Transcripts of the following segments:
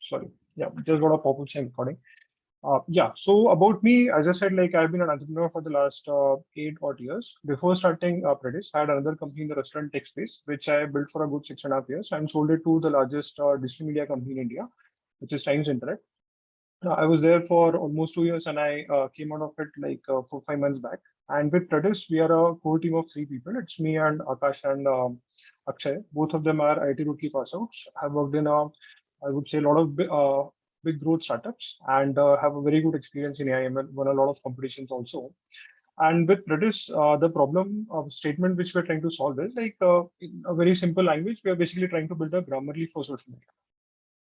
Sorry. Yeah, just got a pop-up saying recording. Yeah, so about me, as I said, like I've been an entrepreneur for the last 8 odd years. Before starting Predis, I had another company in the restaurant tech space, which I built for a good 6.5 years and sold it to the largest digital media company in India, which is Times Internet. I was there for almost 2 years and I came out of it like 4 5 months back. And with Predis, we are a core team of 3 people. It's me and Akash and Akshay. Both of them are IT rookie pass outs. Have worked in I would say, a lot of big growth startups and have a very good experience in AI, won a lot of competitions also. And with Predis, the problem of statement which we're trying to solve is like in a very simple language, we are basically trying to build a Grammarly for social media.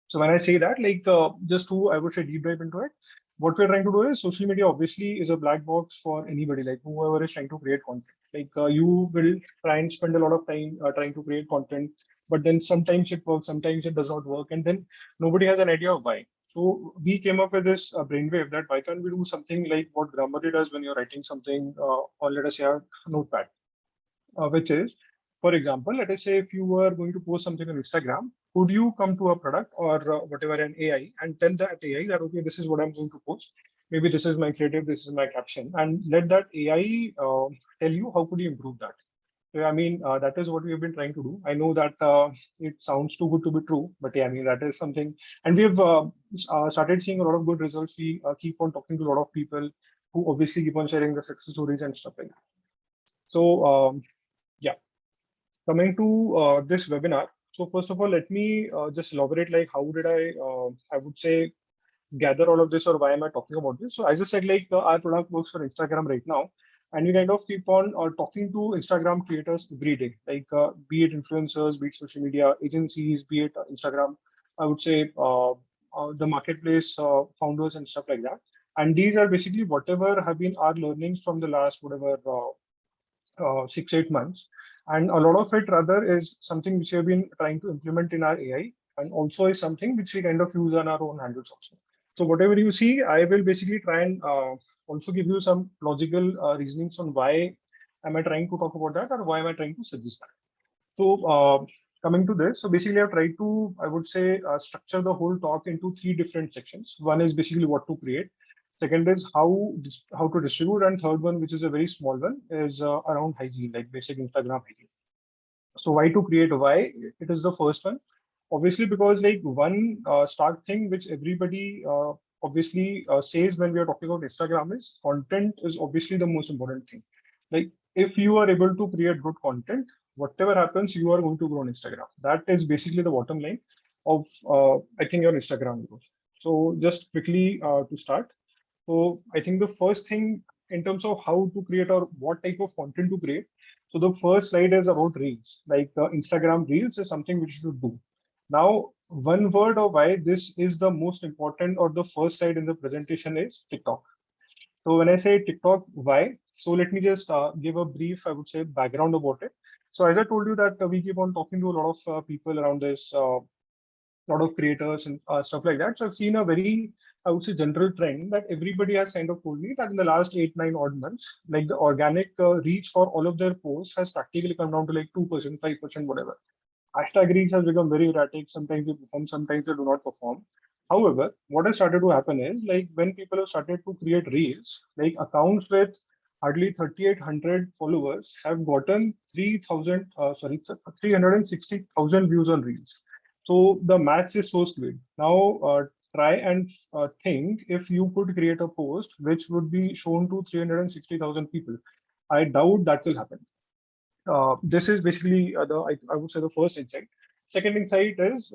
So when I say that, like just to, I would say, deep dive into it, what we're trying to do is social media obviously is a black box for anybody, like whoever is trying to create content. Like you will try and spend a lot of time trying to create content, but then sometimes it works, sometimes it does not work, and then nobody has an idea of why. So we came up with this brainwave that why can't we do something like what Grammarly does when you're writing something on, let us say, a notepad, which is, for example, let us say if you were going to post something on Instagram, could you come to a product or whatever an AI and tell that AI that, okay, this is what I'm going to post. Maybe this is my creative, this is my caption, and let that AI tell you how could you improve that. So, I mean, that is what we have been trying to do. I know that it sounds too good to be true, but yeah, I mean, that is something. And we have started seeing a lot of good results. We keep on talking to a lot of people who obviously keep on sharing the success stories and stuff like that. So, yeah. Coming to this webinar, so first of all, let me just elaborate like how did I would say, gather all of this or why am I talking about this? So as I said, like our product works for Instagram right now, and we kind of keep on talking to Instagram creators every day, like be it influencers, be it social media agencies, be it Instagram, I would say the marketplace founders and stuff like that. And these are basically whatever have been our learnings from the last whatever 6 8 months, and a lot of it rather is something which we have been trying to implement in our AI, and also is something which we kind of use on our own handles also. So whatever you see, I will basically try and also give you some logical reasonings on why am I trying to talk about that or why am I trying to suggest that. So coming to this, so basically I've tried to, I would say, structure the whole talk into 3 different sections. One is basically what to create. Second is how to distribute, and third one, which is a very small one, is around hygiene, like basic Instagram hygiene. So why to create? Why it is the first one? Obviously, because like one stark thing which everybody obviously says when we are talking about Instagram is content is obviously the most important thing. Like if you are able to create good content, whatever happens, you are going to grow on Instagram. That is basically the bottom line of I think your Instagram growth. So just quickly to start. So I think the first thing in terms of how to create or what type of content to create. So the first slide is about Reels. Like Instagram Reels is something which you should do. Now, one word of why this is the most important or the first slide in the presentation is TikTok. So when I say TikTok, why? So let me just give a brief, I would say, background about it. So as I told you that we keep on talking to a lot of people around this lot of creators and stuff like that. So I've seen a very, I would say, general trend that everybody has kind of told me that in the last 8 9 odd months, like the organic reach for all of their posts has practically come down to like 2%, 5%, whatever. Hashtag reach has become very erratic. Sometimes they perform, sometimes they do not perform. However, what has started to happen is like when people have started to create reels, like accounts with hardly 3,800 followers have gotten 3,000, 360,000 views on reels. So the maths is so skewed. Now try and think if you could create a post which would be shown to 360,000 people. I doubt that will happen. This is basically I would say the first insight. Second insight is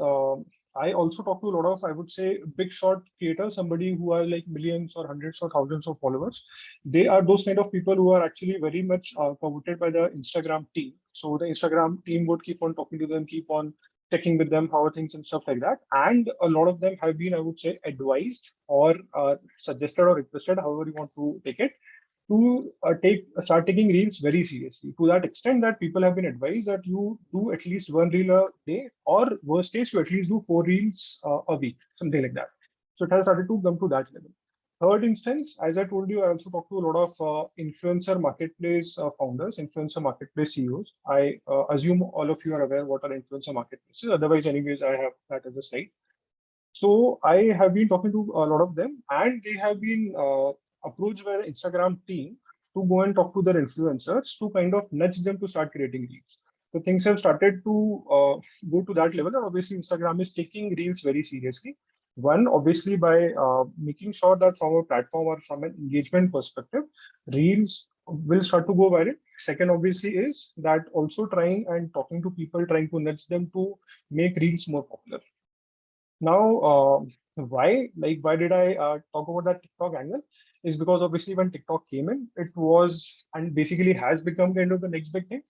I also talk to a lot of, I would say, big shot creators, somebody who are like millions or hundreds or thousands of followers. They are those kind of people who are actually very much coveted by the Instagram team. So the Instagram team would keep on talking to them, keep on checking with them how are things and stuff like that. And a lot of them have been, I would say, advised or suggested or requested, however you want to take it, to start taking reels very seriously, to that extent that people have been advised that you do at least one reel a day, or worst case you at least do 4 reels a week, something like that. So it has started to come to that level. Third instance, as I told you, I also talk to a lot of influencer marketplace founders, influencer marketplace CEOs. I assume all of you are aware what are influencer marketplaces. Otherwise, anyways, I have that as a slide. So I have been talking to a lot of them, and they have been approached by the Instagram team to go and talk to their influencers to kind of nudge them to start creating reels. So things have started to go to that level, and obviously Instagram is taking reels very seriously. One, obviously, by making sure that from a platform or from an engagement perspective, reels will start to go viral. Second, obviously, is that also trying and talking to people, trying to nudge them to make reels more popular. Now, why did I talk about that TikTok angle? Is because obviously when TikTok came in, it was and basically has become kind of the next big thing.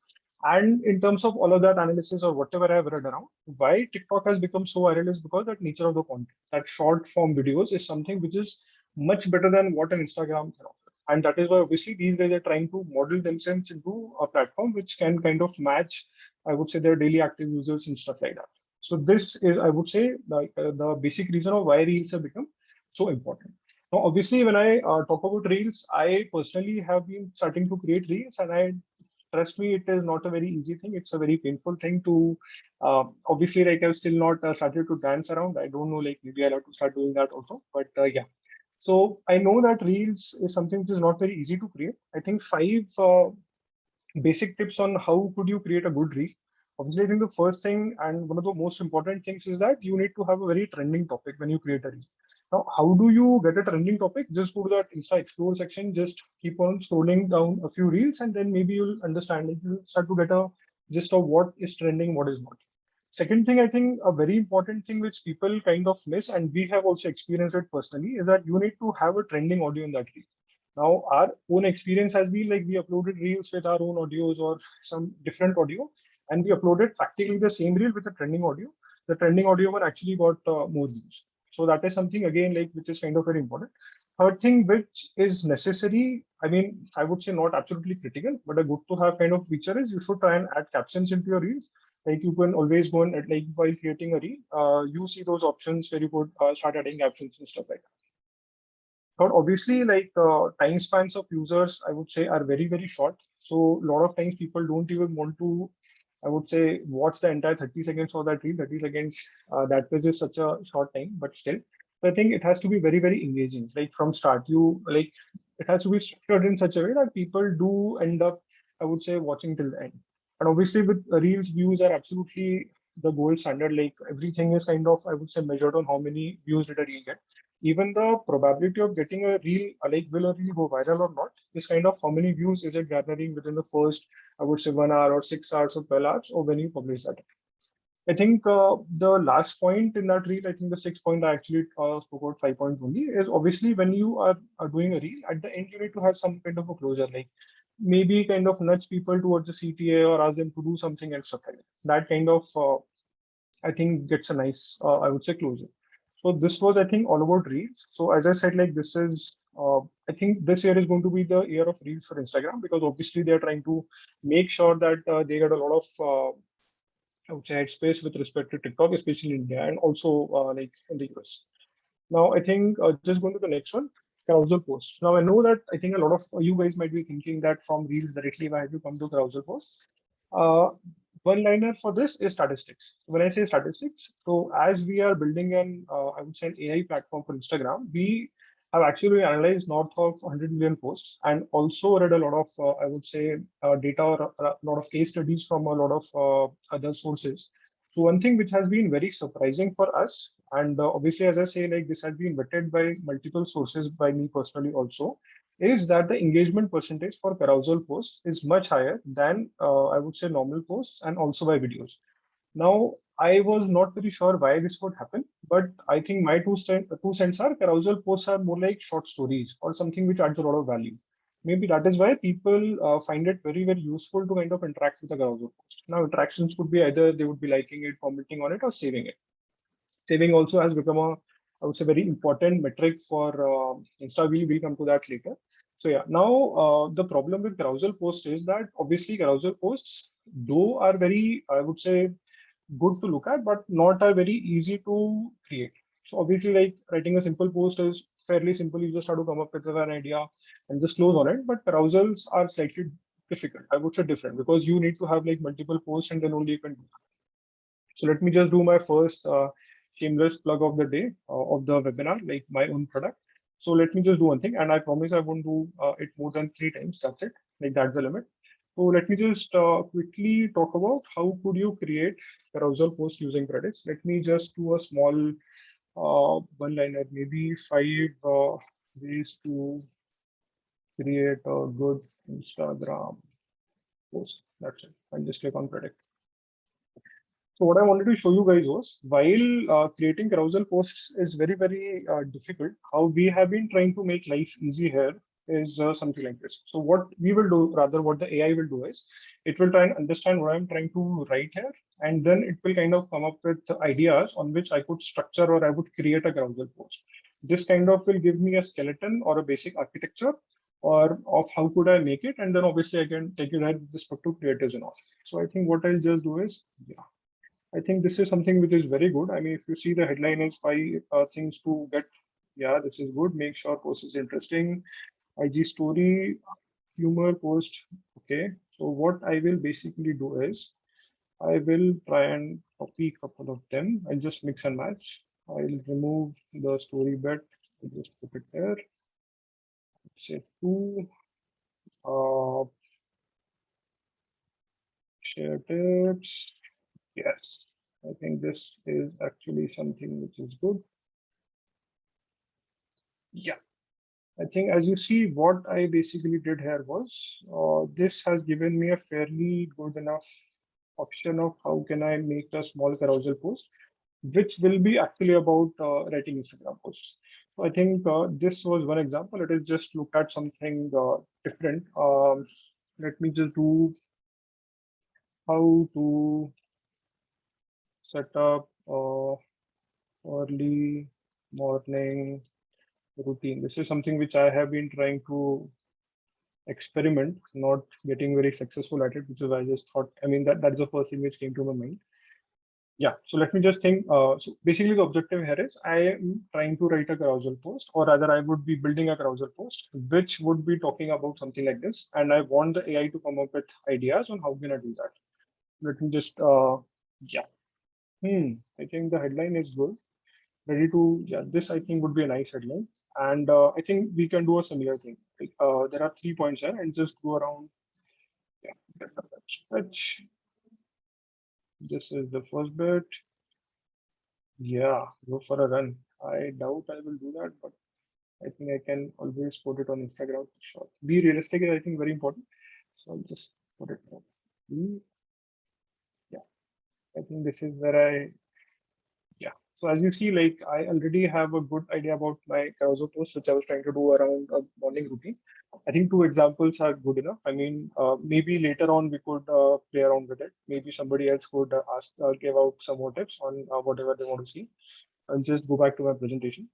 And in terms of all of that analysis or whatever I've read around, why TikTok has become so viral is because that nature of the content, that short form videos is something which is much better than what an Instagram can offer. And that is why obviously these guys are trying to model themselves into a platform which can kind of match, I would say, their daily active users and stuff like that. So this is, I would say, like the basic reason of why reels have become so important. Now, obviously, when I talk about reels, I personally have been starting to create reels, and I trust me, it is not a very easy thing. It's a very painful thing to. Obviously, like I've still not started to dance around. I don't know, like maybe I'll have to start doing that also. But yeah, so I know that reels is something which is not very easy to create. I think five basic tips on how could you create a good reel. Obviously, I think the first thing and one of the most important things is that you need to have a very trending topic when you create a reel. Now, how do you get a trending topic? Just go to that Insta Explore section, just keep on scrolling down a few reels, and then maybe you'll understand, like you'll start to get a gist of what is trending, what is not. Second thing, I think a very important thing which people kind of miss, and we have also experienced it personally, is that you need to have a trending audio in that reel. Now, our own experience has been like we uploaded reels with our own audios or some different audio, and we uploaded practically the same reel with a trending audio. The trending audio one actually got more views. So that is something again like which is kind of very important. Third thing which is necessary, I mean, I would say not absolutely critical, but a good to have kind of feature is you should try and add captions into your reels. Like you can always go and like while creating a reel, you see those options where you could start adding captions and stuff like that. But obviously, like time spans of users, I would say, are very, very short. So a lot of times people don't even want to, I would say, watch the entire 30 seconds of that reel. 30 seconds, that is such a short time, but still. So I think it has to be very, very engaging. Like from start, you like it has to be structured in such a way that people do end up, I would say, watching till the end. And obviously, with reels, views are absolutely the gold standard. Like everything is kind of, I would say, measured on how many views did a reel get. Even the probability of getting a reel, like will a reel go viral or not, is kind of how many views is it gathering within the first, I would say, 1 hour or 6 hours or 12 hours, or when you publish that. I think the last point in that reel, I think the sixth point I actually spoke about 5 points only, is obviously when you are doing a reel, at the end you need to have some kind of a closure, like maybe kind of nudge people towards the CTA or ask them to do something and stuff like that. That kind of I think gets a nice, I would say, closure. So this was, I think, all about Reels. So as I said, like this is, I think this year is going to be the year of Reels for Instagram because obviously they are trying to make sure that they get a lot of, I would say, headspace with respect to TikTok, especially in India and also like in the US. Now, I think just going to the next one, carousel posts. Now, I know that I think a lot of you guys might be thinking that from Reels directly, why have you come to carousel posts? Uh, One liner for this is statistics. When I say statistics, so as we are building an, I would say, an AI platform for Instagram, we have actually analyzed north of 100 million posts and also read a lot of, I would say, data or a lot of case studies from a lot of other sources. So one thing which has been very surprising for us, and obviously, as I say, like this has been vetted by multiple sources by me personally also, is that the engagement percentage for carousel posts is much higher than I would say normal posts and also by videos. Now, I was not very sure why this would happen, but I think my two cents are carousel posts are more like short stories or something which adds a lot of value. Maybe that is why people find it very, very useful to kind of interact with a carousel post. Now, interactions could be either they would be liking it, commenting on it, or saving it. Saving also has become a, I would say, very important metric for Insta. We'll come to that later. So yeah, now the problem with carousel posts is that obviously carousel posts, though are very, I would say, good to look at, but not are very easy to create. So obviously, like writing a simple post is fairly simple. You just have to come up with an idea and just close on it. But carousels are slightly difficult. I would say different because you need to have like multiple posts and then only you can do. So let me just do my first shameless plug of the day of the webinar, like my own product. So let me just do one thing, and I promise I won't do it more than 3 times. That's it. Like that's the limit. So let me just quickly talk about how could you create carousel post using Predis. Let me just do a small one-liner, maybe 5 ways to create a good Instagram post. That's it. And just click on predict. So what I wanted to show you guys was while creating carousel posts is very difficult, how we have been trying to make life easy here is something like this. So what we will do, rather what the AI will do is, it will try and understand what I'm trying to write here, and then it will kind of come up with ideas on which I could structure or I would create a carousel post. This kind of will give me a skeleton or a basic architecture or of how could I make it, and then obviously I can take it ahead with respect to creatives and all. So I think what I'll just do is, yeah, I think this is something which is very good. I mean, if you see the headline is 5 things to get, yeah, this is good. Make sure post is interesting. IG story, humor post. Okay. So what I will basically do is I will try and copy a couple of them and just mix and match. I'll remove the story bit. I'll just put it there. Say two. Uh, Share tips. Yes. I think this is actually something which is good. Yeah. I think as you see, what I basically did here was, this has given me a fairly good enough option of how can I make a small carousel post, which will be actually about writing Instagram posts. So I think this was one example. It is just look at something different. Let me just do how to set up early morning routine. This is something which I have been trying to experiment, not getting very successful at it, which is why I just thought, I mean, that's the first thing which came to my mind. Yeah, so let me just think. So basically the objective here is I am trying to write a carousel post, or rather I would be building a carousel post, which would be talking about something like this. And I want the AI to come up with ideas on how can I do that. Let me just, yeah. I think the headline is good. Ready to, yeah, this I think would be a nice headline. And I think we can do a similar thing. Like, there are 3 points here and just go around. Yeah, stretch. This is the first bit. Yeah, go for a run. I doubt I will do that, but I think I can always put it on Instagram for sure. Be realistic is, I think, very important. So I'll just put it on. Yeah, I think this is where yeah. So as you see, like I already have a good idea about my carousel post, which I was trying to do around a morning routine. I think 2 examples are good enough. I mean, maybe later on we could play around with it. Maybe somebody else could ask, give out some more tips on whatever they want to see. I'll just go back to my presentation.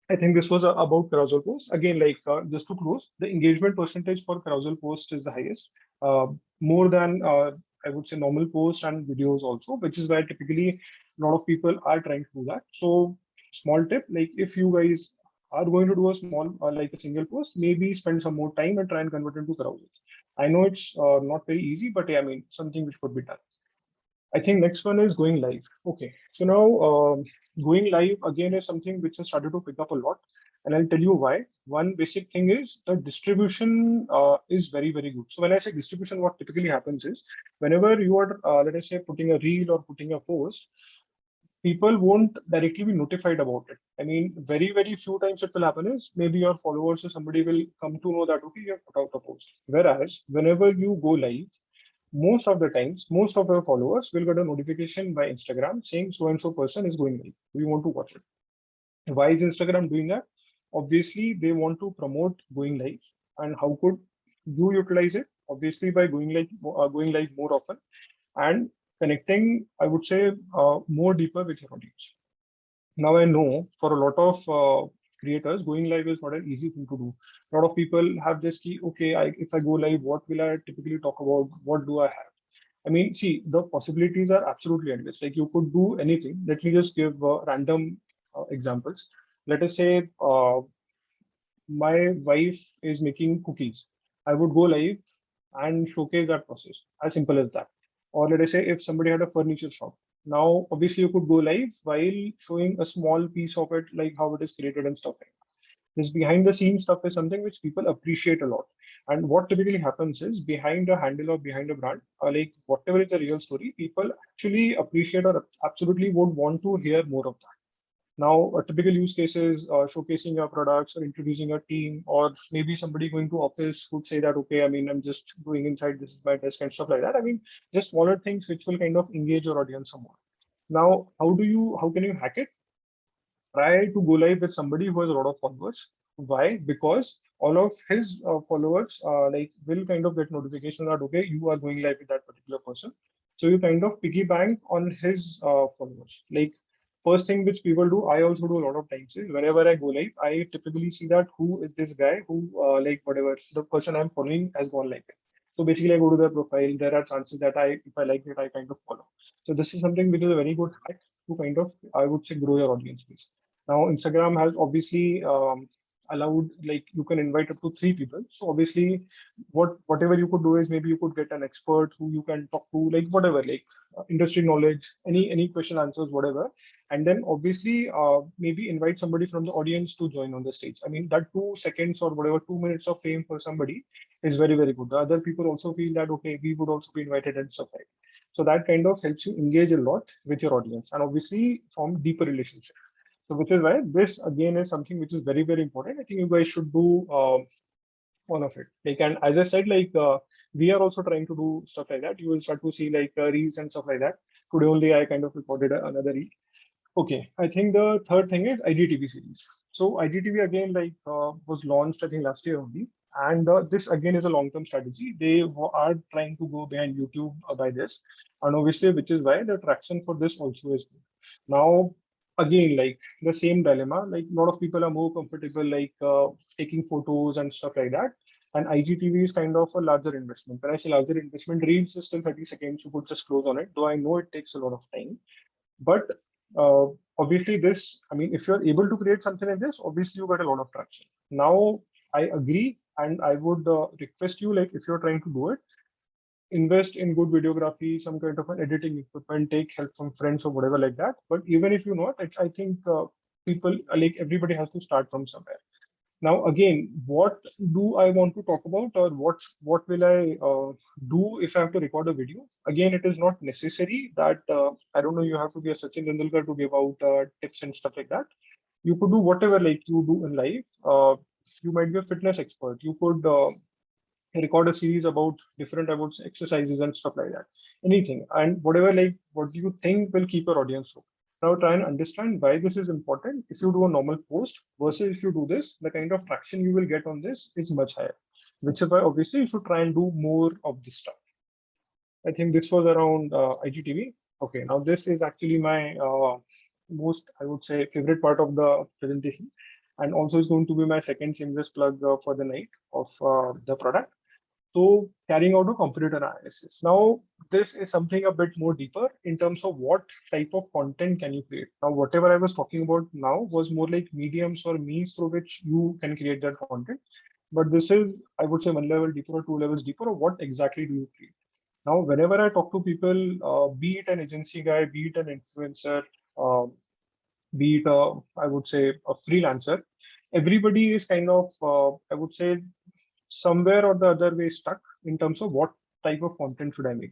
I think this was about carousel post. Again, like just to close, the engagement percentage for carousel post is the highest, more than I would say normal posts and videos also, which is why typically a lot of people are trying to do that. So small tip, like if you guys are going to do a small like a single post, maybe spend some more time and try and convert into carousels. I know it's not very easy, but yeah, I mean something which could be done. I think next one is going live. Okay, so now going live again is something which has started to pick up a lot, and I'll tell you why. One basic thing is the distribution is very good. So when I say distribution, what typically happens is whenever you are, let us say, putting a reel or putting a post, people won't directly be notified about it. I mean, very few times it will happen is maybe your followers or somebody will come to know that okay, you have put out a post. Whereas whenever you go live, most of the times, most of your followers will get a notification by Instagram saying so and so person is going live. We want to watch it. Why is Instagram doing that? Obviously, they want to promote going live. And how could you utilize it? Obviously, by going live more often and connecting, I would say, more deeper with your audience. Now I know for a lot of creators, going live is not an easy thing to do. A lot of people have this key, okay, if I go live, what will I typically talk about? What do I have? I mean, see, the possibilities are absolutely endless. Like you could do anything. Let me just give random examples. Let us say my wife is making cookies. I would go live and showcase that process. As simple as that. Or let us say if somebody had a furniture shop, Now, obviously, you could go live while showing a small piece of it, like how it is created and stuff like that. This behind the scenes stuff is something which people appreciate a lot. And what typically happens is behind a handle or behind a brand, like whatever is the real story, people actually appreciate or absolutely would want to hear more of that. Now, a typical use case is showcasing your products or introducing your team, or maybe somebody going to office would say that, okay, I mean, I'm just going inside, this is my desk and stuff like that. I mean, just smaller things which will kind of engage your audience somewhat. Now, how can you hack it? Try to go live with somebody who has a lot of followers. Why? Because all of his followers like will kind of get notification that okay, you are going live with that particular person. So you kind of piggy bank on his followers. Like first thing which people do, I also do a lot of times is whenever I go live, I typically see that who is this guy who like whatever the person I'm following has gone live. So basically, I go to their profile. There are chances that if I like it, I kind of follow. So this is something which is a very good hack to kind of, I would say, grow your audience base. Now, Instagram has obviously allowed like you can invite up to 3 people. So obviously, whatever you could do is maybe you could get an expert who you can talk to, like whatever, like industry knowledge, any question answers, whatever, and then obviously maybe invite somebody from the audience to join on the stage. I mean, that 2 seconds or whatever 2 minutes of fame for somebody is very very good. The other people also feel that okay, we would also be invited and stuff like. So that kind of helps you engage a lot with your audience and obviously form deeper relationships. So which is why this again is something which is very, very important. I think you guys should do all of it. Like, and as I said, like we are also trying to do stuff like that. You will start to see like reels and stuff like that. Today only I kind of recorded another reel. Okay, I think the third thing is IGTV series. So IGTV again like was launched I think last year only, and this again is a long-term strategy. They are trying to go behind YouTube by this, and obviously which is why the traction for this also is good. Now again like the same dilemma, like a lot of people are more comfortable like taking photos and stuff like that. And IGTV is kind of a larger investment. When I say larger investment, reels is still 30 seconds. You could just close on it. Though I know it takes a lot of time, but uh, obviously, this, I mean, if you're able to create something like this, obviously you get a lot of traction. Now, I agree, and I would request you, like, if you're trying to do it, invest in good videography, some kind of an editing equipment, take help from friends or whatever like that. But even if you're not, I think people, like, everybody has to start from somewhere. Now, again, what do I want to talk about, or what will I do if I have to record a video? Again, it is not necessary that I don't know. You have to be a Sachin Tendulkar to give out tips and stuff like that. You could do whatever like you do in life. You might be a fitness expert. You could record a series about different about exercises and stuff like that. Anything and whatever like what do you think will keep your audience hooked. Now try and understand why this is important. If you do a normal post versus if you do this, the kind of traction you will get on this is much higher. Which is why obviously you should try and do more of this stuff. I think this was around IGTV. Okay, now this is actually my most, I would say, favorite part of the presentation, and also is going to be my second shameless plug for the night of the product. So carrying out a competitor analysis. Now, this is something a bit more deeper in terms of what type of content can you create. Now, whatever I was talking about now was more like mediums or means through which you can create that content. But this is, I would say, one level deeper or 2 levels deeper of what exactly do you create. Now, whenever I talk to people, be it an agency guy, be it an influencer, uh, be it, I would say, a freelancer, everybody is kind of, I would say, somewhere or the other way stuck in terms of what type of content should I make.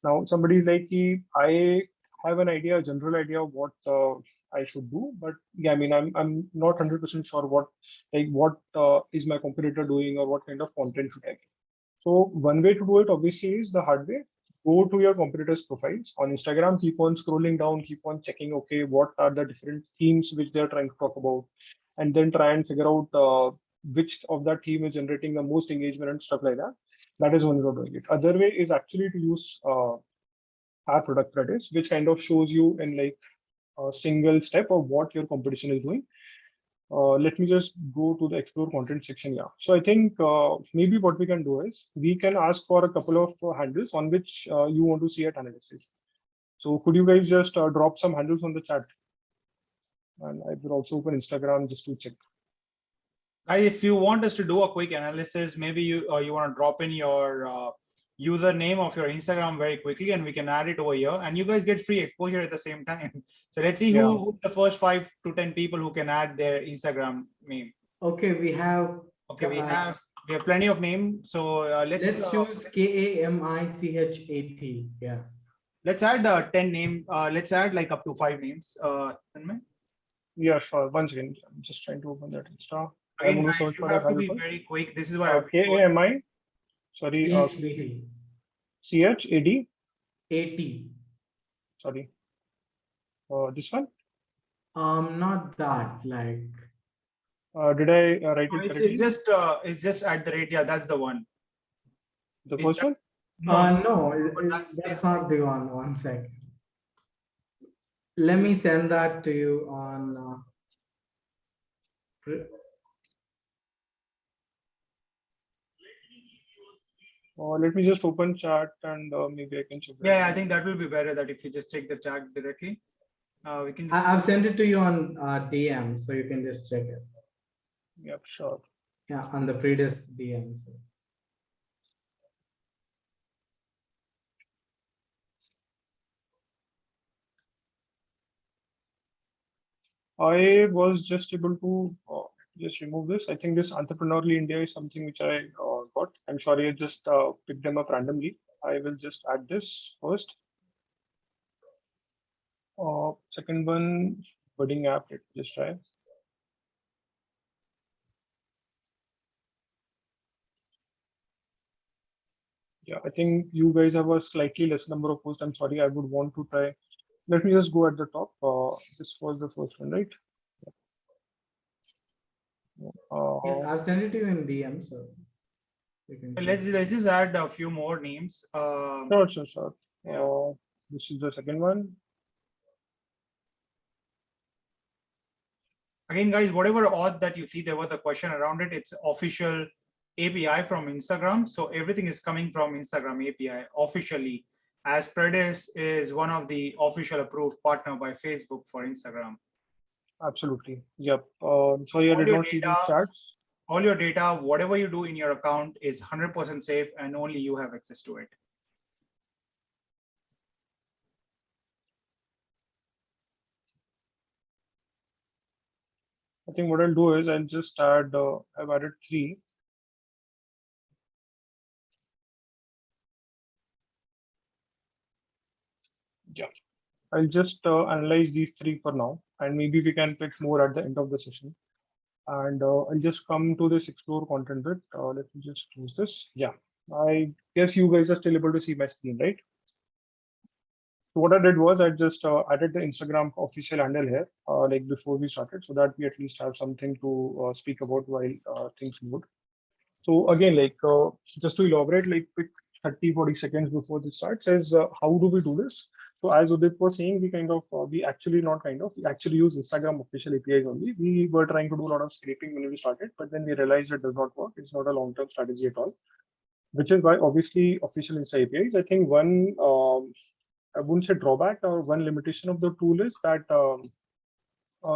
Now, somebody is like, I have an idea, a general idea of what I should do, but yeah, I mean, I'm not 100% sure what is my competitor doing or what kind of content should I make. So one way to do it obviously is the hard way. Go to your competitors' profiles on Instagram, keep on scrolling down, keep on checking, okay, what are the different themes which they're trying to talk about, and then try and figure out which of that theme is generating the most engagement and stuff like that. That is one way of doing it. Other way is actually to use our product Predis, which kind of shows you in like a single step of what your competition is doing. Let me just go to the explore content section. Yeah. So I think maybe what we can do is we can ask for a couple of handles on which you want to see at analysis. So could you guys just drop some handles on the chat? And I will also open Instagram just to check. If you want us to do a quick analysis, maybe you want to drop in your username of your Instagram very quickly, and we can add it over here, and you guys get free exposure at the same time. So let's see who's the first 5 to 10 people who can add their Instagram name. Okay, we have. Okay, we have plenty of names. So let's choose KAMICHAT. Yeah. Let's add 10 names. Let's add like up to 5 names. Tanmay? Yeah, sure. Once again, I'm just trying to open that Insta. Again, I'm going to guys, search you for have that to be first. very quick. This is why KAMI. Sorry, CHAT. CHAD. AT. Sorry. This one? Not that. Like. Did I write it correctly? It's just at the rate. Yeah, that's the one. The first one? No, that's not the one. One second. Let me send that to you on. Let me just open chat and maybe I can check. Yeah, I think that will be better. That if you just check the chat directly, we can. I've sent it to you on DM, so you can just check it. Yep, sure. Yeah, on the Predis DM. So. I was just able to just remove this. I think this Entrepreneurially India is something which I got. I'm sorry, I just picked them up randomly. I will just add this first. Second one, budding app. Let's just try. Yeah, I think you guys have a slightly less number of posts. I'm sorry, I would want to try. Let me just go at the top. This was the first one, right? Yeah, I've sent it to you in DM, so you can. Let's just add a few more names. Sure. Yeah. This is the second one. Again, guys, whatever auth that you see, there was a question around it. It's official API from Instagram. So everything is coming from Instagram API officially, as Predis is one of the official approved partner by Facebook for Instagram. Absolutely. Yep. Sorry, I did not see these charts. All your data, whatever you do in your account is 100% safe and only you have access to it. I think what I'll do is I'll just add, I've added 3. Yeah, I'll just analyze these 3 for now, and maybe we can pick more at the end of the session. And I'll just come to this explore content bit. Let me just choose this. Yeah, I guess you guys are still able to see my screen, right? So what I did was I just added the Instagram official handle here, like before we started, so that we at least have something to speak about while things move. So again, like just to elaborate, like quick 30-40 seconds before this starts, is how do we do this? So as Udit was saying, we actually use Instagram official APIs only. We were trying to do a lot of scraping when we started, but then we realized it does not work. It's not a long-term strategy at all, which is why obviously official Insta APIs. I think one, I wouldn't say drawback, or one limitation of the tool is that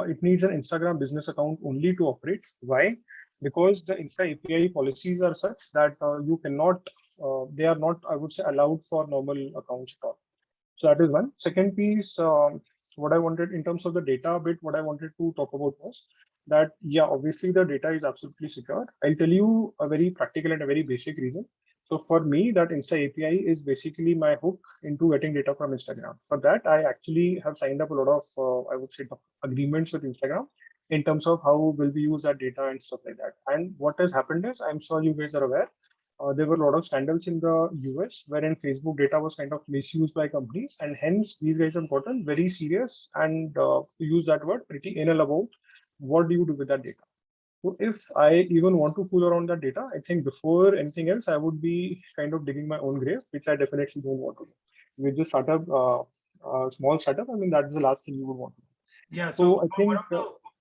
it needs an Instagram business account only to operate. Why? Because the Insta API policies are such that you cannot, they are not, I would say, allowed for normal accounts at all. So that is one. Second piece, what I wanted in terms of the data bit, what I wanted to talk about was that, yeah, obviously the data is absolutely secure. I'll tell you a very practical and a very basic reason. So for me, that Insta API is basically my hook into getting data from Instagram. For that, I actually have signed up a lot of, I would say, agreements with Instagram in terms of how will we use that data and stuff like that. And what has happened is, I'm sure you guys are aware, there were a lot of scandals in the US wherein Facebook data was kind of misused by companies, and hence these guys have gotten very serious and to use that word, pretty anal about what do you do with that data. So if I even want to fool around that data, I think before anything else, I would be kind of digging my own grave, which I definitely don't want to do. With the startup, small startup, I mean, that's the last thing you would want to do. Yeah, so I think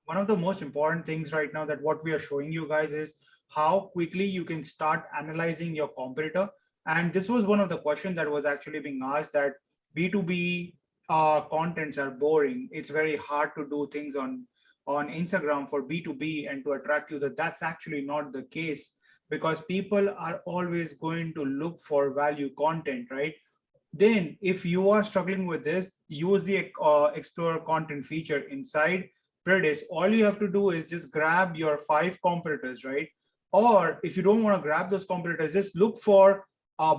one of the most important things right now that what we are showing you guys is how quickly you can start analyzing your competitor. And this was one of the questions that was actually being asked, that B2B contents are boring. It's very hard to do things on Instagram for B2B and to attract you. That's actually not the case. because people are always going to look for value content, right? Then if you are struggling with this, use the explore content feature inside Predis. All you have to do is just grab your 5 competitors, right? Or if you don't want to grab those competitors, just look for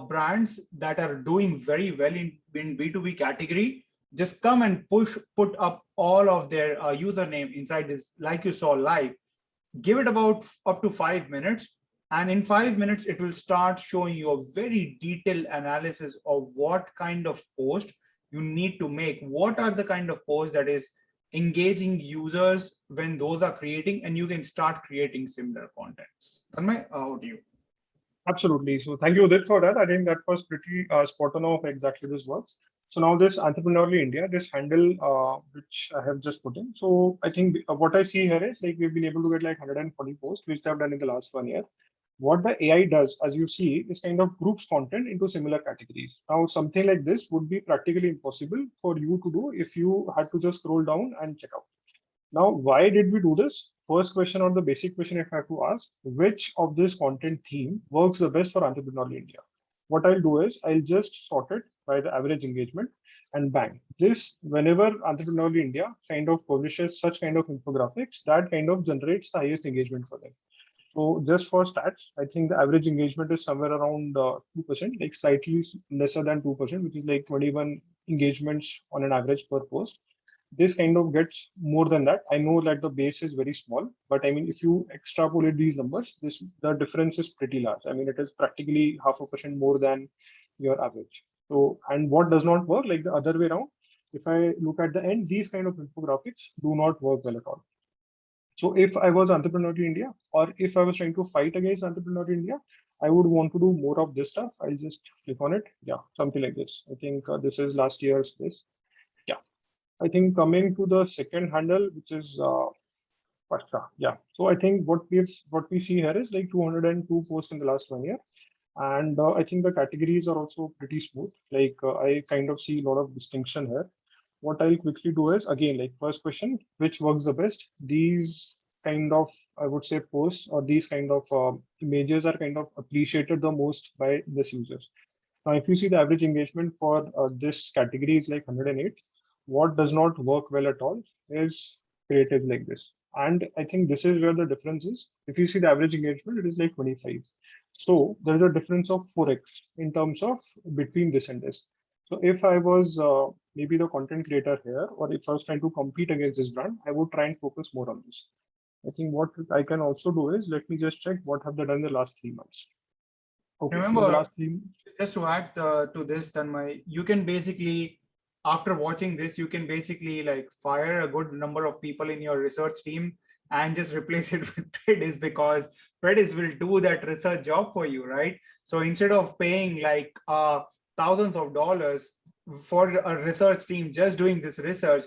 brands that are doing very well in B2B category. Just come and put up all of their username inside this, like you saw live. Give it about up to 5 minutes, and in 5 minutes it will start showing you a very detailed analysis of what kind of post you need to make, what are the kind of posts that is engaging users when those are creating, and you can start creating similar contents. Tanmay, how do you? Absolutely. So thank you, Udit, for that. I think that was pretty spot on of exactly this works. So now this Entrepreneurially India, this handle which I have just put in. So I think what I see here is like we've been able to get like 140 posts, which I've done in the last 1 year. What the AI does, as you see, is kind of groups content into similar categories. Now, something like this would be practically impossible for you to do if you had to just scroll down and check out. Now, why did we do this? First question, or the basic question, if I have to ask, which of this content theme works the best for Entrepreneurial India? What I'll do is I'll just sort it by the average engagement, and bang. This, whenever Entrepreneurial India kind of publishes such kind of infographics, that kind of generates the highest engagement for them. So just for stats, I think the average engagement is somewhere around 2%, like slightly lesser than 2%, which is like 21 engagements on an average per post. This kind of gets more than that. I know that the base is very small, but I mean, if you extrapolate these numbers, the difference is pretty large. I mean, it is practically 0.5% more than your average. So, and what does not work, like the other way around, if I look at the end, these kind of infographics do not work well at all. So if I was Entrepreneurial India, or if I was trying to fight against Entrepreneurial India, I would want to do more of this stuff. I'll just click on it. Yeah, something like this. I think this is last year's this. Yeah, I think coming to the second handle, which is Pasta. Yeah. So I think what we see here is like 202 posts in the last 1 year. And I think the categories are also pretty smooth. Like I kind of see a lot of distinction here. What I'll quickly do is, again, like first question, which works the best? These kind of, I would say, posts or these kind of images are kind of appreciated the most by this users. Now, if you see the average engagement for this category is like 108, what does not work well at all is creative like this. And I think this is where the difference is. If you see the average engagement, it is like 25. So there's a difference of 4x in terms of between this and this. So if I was maybe the content creator here, or if I was trying to compete against this brand, I would try and focus more on this. I think what I can also do is, let me just check what have they done in the last 3 months. Okay, Remember, so the last 3, just to add to this, Tanmay, you can basically, after watching this, you can basically like fire a good number of people in your research team and just replace it with Predis, because Predis will do that research job for you, right? So instead of paying like thousands of dollars for a research team just doing this research,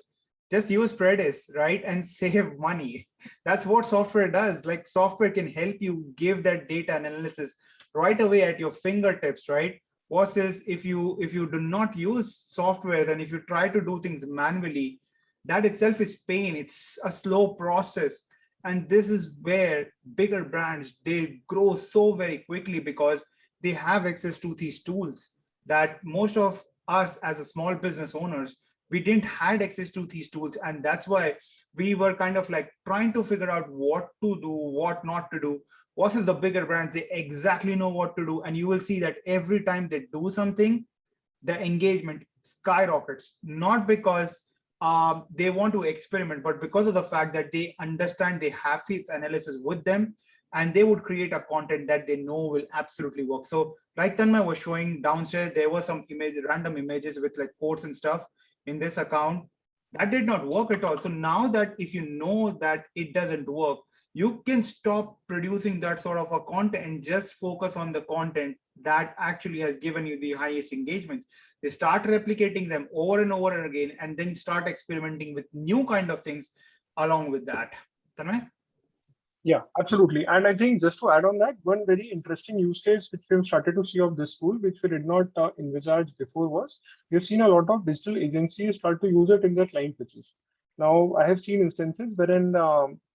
just use Predis, right? And save money. That's what software does. Like software can help you give that data analysis right away at your fingertips, right? Versus if you do not use software, then if you try to do things manually, that itself is pain. It's a slow process. And this is where bigger brands, they grow so very quickly because they have access to these tools that most of us as a small business owners, we didn't had access to these tools. And that's why we were kind of like trying to figure out what to do, what not to do. Versus the bigger brands, they exactly know what to do. And you will see that every time they do something, the engagement skyrockets, not because they want to experiment, but because of the fact that they understand they have this analysis with them, and they would create a content that they know will absolutely work. So like Tanmay was showing downstairs, there were some random images with like quotes and stuff in this account. That did not work at all. So now that if you know that it doesn't work, you can stop producing that sort of a content and just focus on the content that actually has given you the highest engagements. They start replicating them over and over again, and then start experimenting with new kind of things along with that. Tanmay? Yeah, absolutely. And I think just to add on that, one very interesting use case which we've started to see of this tool, which we did not envisage before, was we've seen a lot of digital agencies start to use it in their client pitches. Now, I have seen instances wherein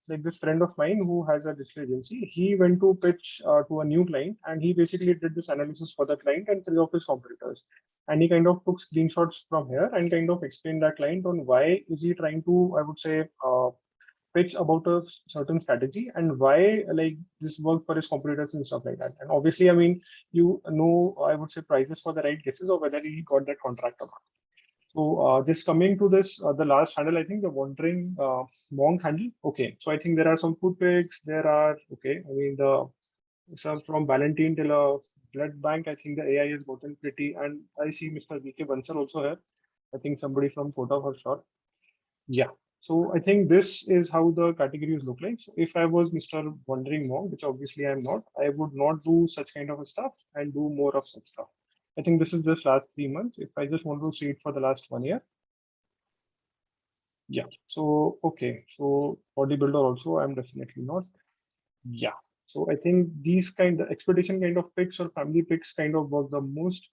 like this friend of mine who has a digital agency, he went to pitch to a new client, and he basically did this analysis for the client and 3 of his competitors. And he kind of took screenshots from here and kind of explained that client on why is he trying to, I would say, pitch about a certain strategy and why like this worked for his competitors and stuff like that. And obviously, I mean, you know, I would say prices for the right guesses or whether he got that contract or not. So just coming to this, the last handle, I think the wandering monk handle. Okay, so I think there are some food pics. There are okay. I mean the some from Valentine till a blood bank. I think the AI has gotten pretty, and I see Mr. VK Bansal also here. I think somebody from Kota for sure. Yeah. So I think this is how the categories look like. So if I was Mr. Wandering Monk, which obviously I'm not, I would not do such kind of a stuff and do more of such stuff. I think this is just last 3 months. If I just want to see it for the last 1 year. Yeah. So, okay. So bodybuilder also, I'm definitely not. Yeah. So I think these kind of expedition kind of picks or family picks kind of work the most.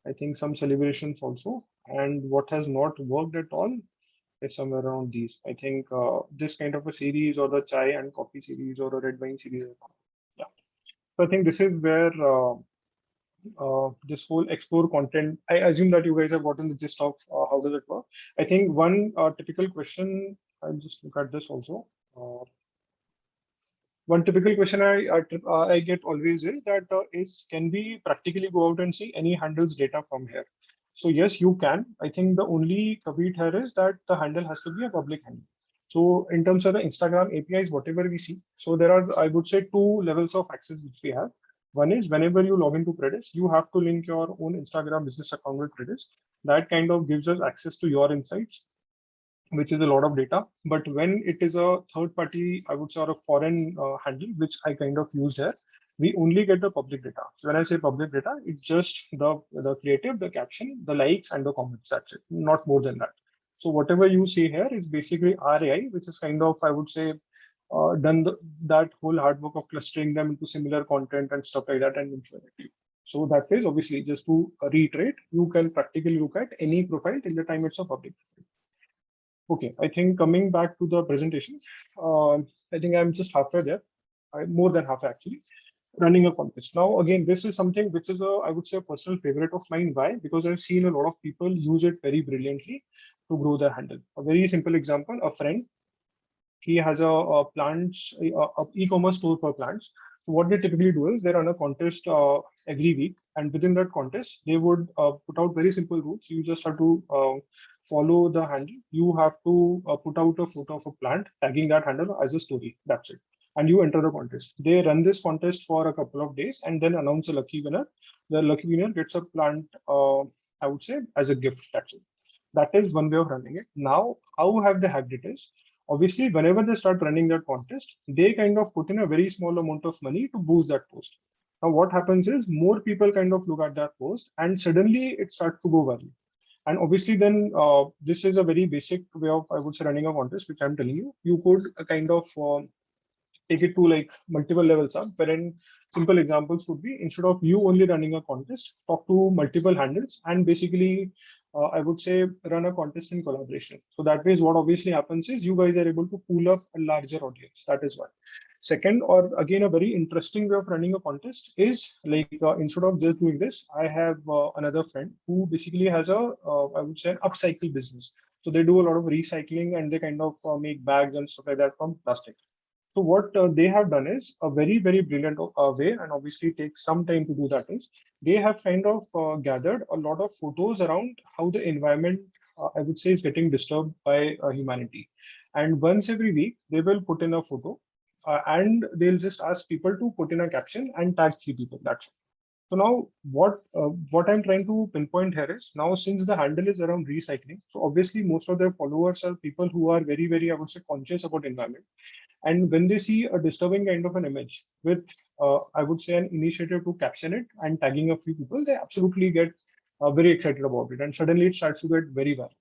I think some celebrations also. And what has not worked at all is somewhere around these. I think this kind of a series or the chai and coffee series or a red wine series. Yeah. So I think this is where this whole explore content, I assume that you guys have gotten the gist of how does it work. I think one typical question, I'll just look at this also. One typical question I get always is that can we practically go out and see any handles data from here? So yes, you can. I think the only caveat here is that the handle has to be a public handle. So in terms of the Instagram APIs, whatever we see, so there are, I would say, 2 levels of access which we have. One is whenever you log into Predis, you have to link your own Instagram business account with Predis. That kind of gives us access to your insights, which is a lot of data. But when it is a third party, I would say, or a foreign handle, which I kind of used here, we only get the public data. So when I say public data, it's just the creative, the caption, the likes, and the comments. That's it, not more than that. So whatever you see here is basically RAI, which is kind of, I would say, done that whole hard work of clustering them into similar content and stuff like that and ensuring it. So that is obviously, just to reiterate, you can practically look at any profile till the time it's a public profile. Okay, I think coming back to the presentation, I think I'm just halfway there, more than half actually, running a contest. Now, again, this is something which is I would say, a personal favorite of mine. Why? Because I've seen a lot of people use it very brilliantly to grow their handle. A very simple example, a friend, he has a plants, a e-commerce store for plants. So what they typically do is they run a contest every week, and within that contest, they would put out very simple rules. You just have to follow the handle. You have to put out a photo of a plant, tagging that handle as a story. That's it. And you enter the contest. They run this contest for a couple of days and then announce a lucky winner. The lucky winner gets a plant, I would say, as a gift. That's it. That is one way of running it. Now, how have they hacked it is, obviously, whenever they start running that contest, they kind of put in a very small amount of money to boost that post. Now, what happens is more people kind of look at that post and suddenly it starts to go viral. And obviously, then this is a very basic way of, I would say, running a contest, which I'm telling you. You could kind of take it to like multiple levels up, wherein simple examples would be, instead of you only running a contest, talk to multiple handles and basically, I would say, run a contest in collaboration. So that way, what obviously happens is you guys are able to pull up a larger audience. That is one. Second, or again, a very interesting way of running a contest is like, instead of just doing this, I have another friend who basically has I would say, an upcycle business. So they do a lot of recycling and they kind of make bags and stuff like that from plastic. So what they have done is a very, very brilliant way, and obviously takes some time to do that, is they have kind of gathered a lot of photos around how the environment, I would say, is getting disturbed by humanity. And once every week, they will put in a photo and they'll just ask people to put in a caption and tag 3 people. That's it. So now what I'm trying to pinpoint here is, now since the handle is around recycling, so obviously most of their followers are people who are very, very, I would say, conscious about environment. And when they see a disturbing kind of an image with, I would say, an initiative to caption it and tagging a few people, they absolutely get very excited about it. And suddenly it starts to get very well.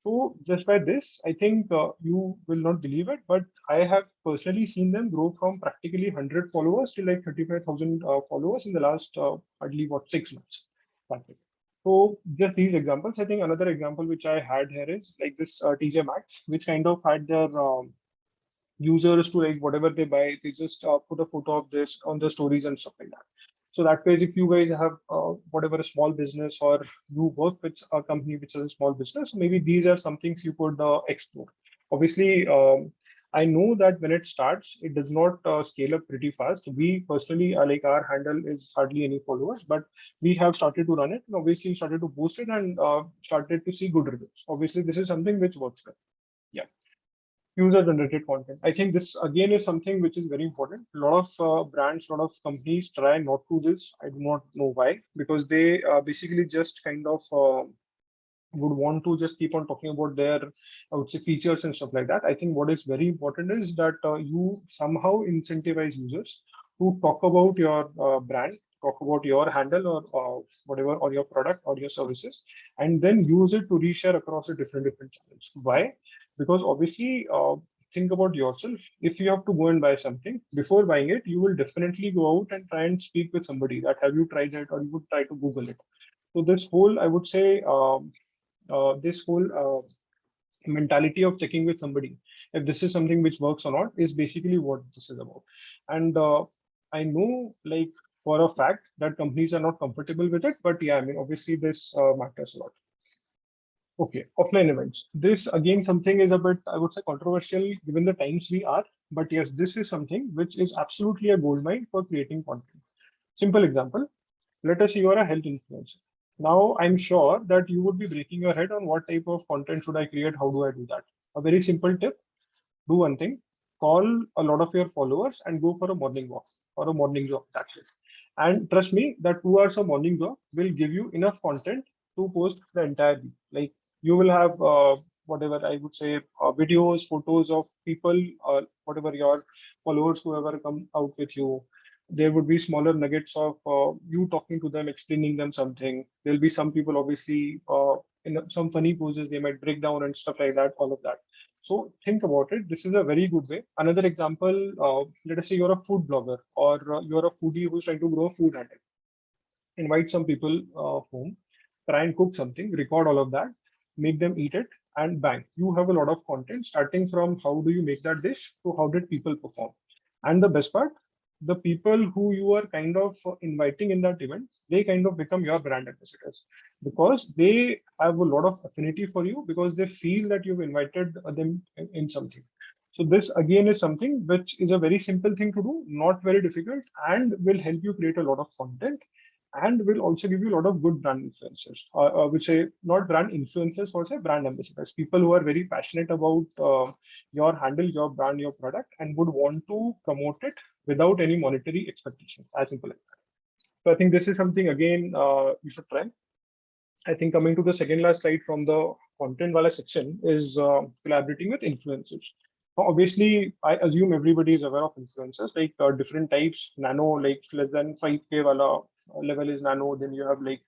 So just by this, I think you will not believe it, but I have personally seen them grow from practically 100 followers to like 35,000 followers in the last hardly 6 months. That's it. So just these examples. I think another example which I had here is like this TJ Maxx, which kind of had their users to like whatever they buy, they just put a photo of this on the stories and stuff like that. So that way, if you guys have whatever a small business or you work with a company which is a small business, maybe these are some things you could explore. Obviously, I know that when it starts, it does not scale up pretty fast. We personally, like our handle is hardly any followers, but we have started to run it and obviously started to boost it and started to see good results. Obviously, this is something which works well. Yeah. User generated content. I think this again is something which is very important. A lot of brands, a lot of companies try not to do this. I do not know why, because they basically just kind of would want to just keep on talking about their, I would say, features and stuff like that. I think what is very important is that you somehow incentivize users to talk about your brand, talk about your handle or whatever, or your product or your services, and then use it to reshare across the different channels. Why? Because obviously, think about yourself. If you have to go and buy something, before buying it, you will definitely go out and try and speak with somebody that have you tried it, or you would try to Google it. So this whole, I would say, this whole mentality of checking with somebody if this is something which works or not is basically what this is about. And I know, like, for a fact that companies are not comfortable with it, but yeah, I mean, obviously this matters a lot. Okay, offline events. This again, something is a bit, I would say, controversial given the times we are, but yes, this is something which is absolutely a goldmine for creating content. Simple example, let us say you are a health influencer. Now, I'm sure that you would be breaking your head on what type of content should I create? How do I do that? A very simple tip, do one thing, call a lot of your followers and go for a morning walk or a morning jog. That's it. And trust me, that 2 hours of morning jog will give you enough content to post the entire week. Like you will have whatever I would say, videos, photos of people, whatever your followers, whoever come out with you. There would be smaller nuggets of you talking to them, explaining them something. There'll be some people, obviously, in some funny poses, they might break down and stuff like that, all of that. So think about it. This is a very good way. Another example, let us say you're a food blogger or you're a foodie who's trying to grow a food handle. Invite some people home, try and cook something, record all of that, make them eat it, and bang, you have a lot of content starting from how do you make that dish to how did people perform. And the best part, the people who you are kind of inviting in that event, they kind of become your brand ambassadors because they have a lot of affinity for you because they feel that you've invited them in something. So this again is something which is a very simple thing to do, not very difficult, and will help you create a lot of content and will also give you a lot of good brand influencers, which say not brand influencers, or say brand ambassadors, people who are very passionate about your handle, your brand, your product, and would want to promote it without any monetary expectations, as simple as that. So I think this is something, again, you should try. I think coming to the second last slide from the content wala section is collaborating with influencers. Now, obviously, I assume everybody is aware of influencers, like different types. Nano, like less than 5K wala level is nano. Then you have like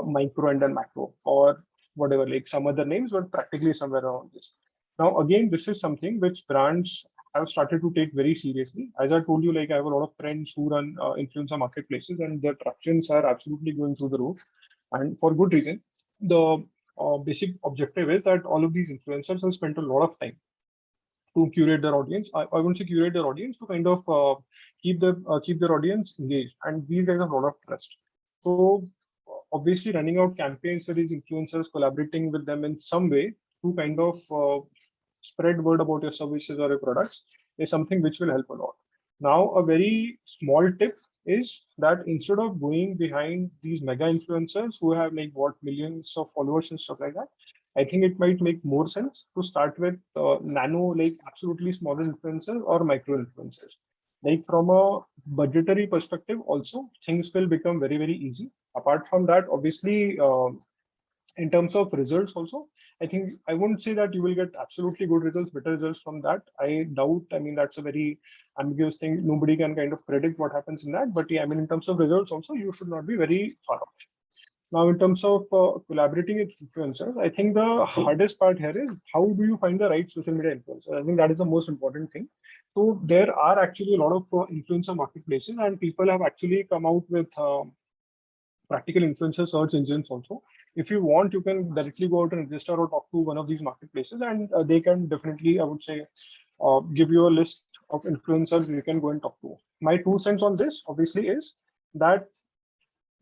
micro and then macro, or whatever, like some other names, but practically somewhere around this. Now, again, this is something which brands have started to take very seriously. As I told you, like I have a lot of friends who run influencer marketplaces, and their tractions are absolutely going through the roof, and for good reason. The basic objective is that all of these influencers have spent a lot of time to curate their audience. I wouldn't say curate their audience, to kind of keep their audience engaged, and these guys have a lot of trust. So obviously, running out campaigns for these influencers, collaborating with them in some way to kind of spread word about your services or your products is something which will help a lot. Now, a very small tip is that instead of going behind these mega influencers who have like what millions of followers and stuff like that, I think it might make more sense to start with nano, like absolutely smaller influencers or micro influencers. Like from a budgetary perspective, also things will become very easy. Apart from that, obviously, in terms of results also, I think I wouldn't say that you will get absolutely good results, better results from that. I doubt. I mean, that's a very ambiguous thing. Nobody can kind of predict what happens in that. But yeah, I mean, in terms of results also, you should not be very far off. Now, in terms of collaborating with influencers, I think the hardest part here is how do you find the right social media influencers? I think that is the most important thing. So there are actually a lot of influencer marketplaces, and people have actually come out with practical influencer search engines also. If you want, you can directly go out and register or talk to one of these marketplaces, and they can definitely, I would say, give you a list of influencers you can go and talk to. My 2 cents on this obviously is that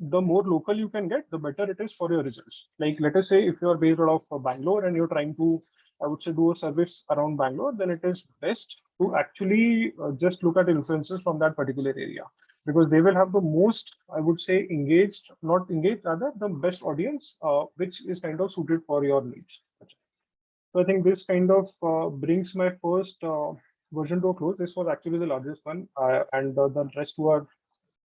the more local you can get, the better it is for your results. Like, let us say if you're based out of Bangalore and you're trying to, I would say, do a service around Bangalore, then it is best to actually just look at influencers from that particular area, because they will have the most, I would say, engaged, not engaged, rather the best audience, which is kind of suited for your needs. So I think this kind of brings my first version to a close. This was actually the largest one, and the rest were,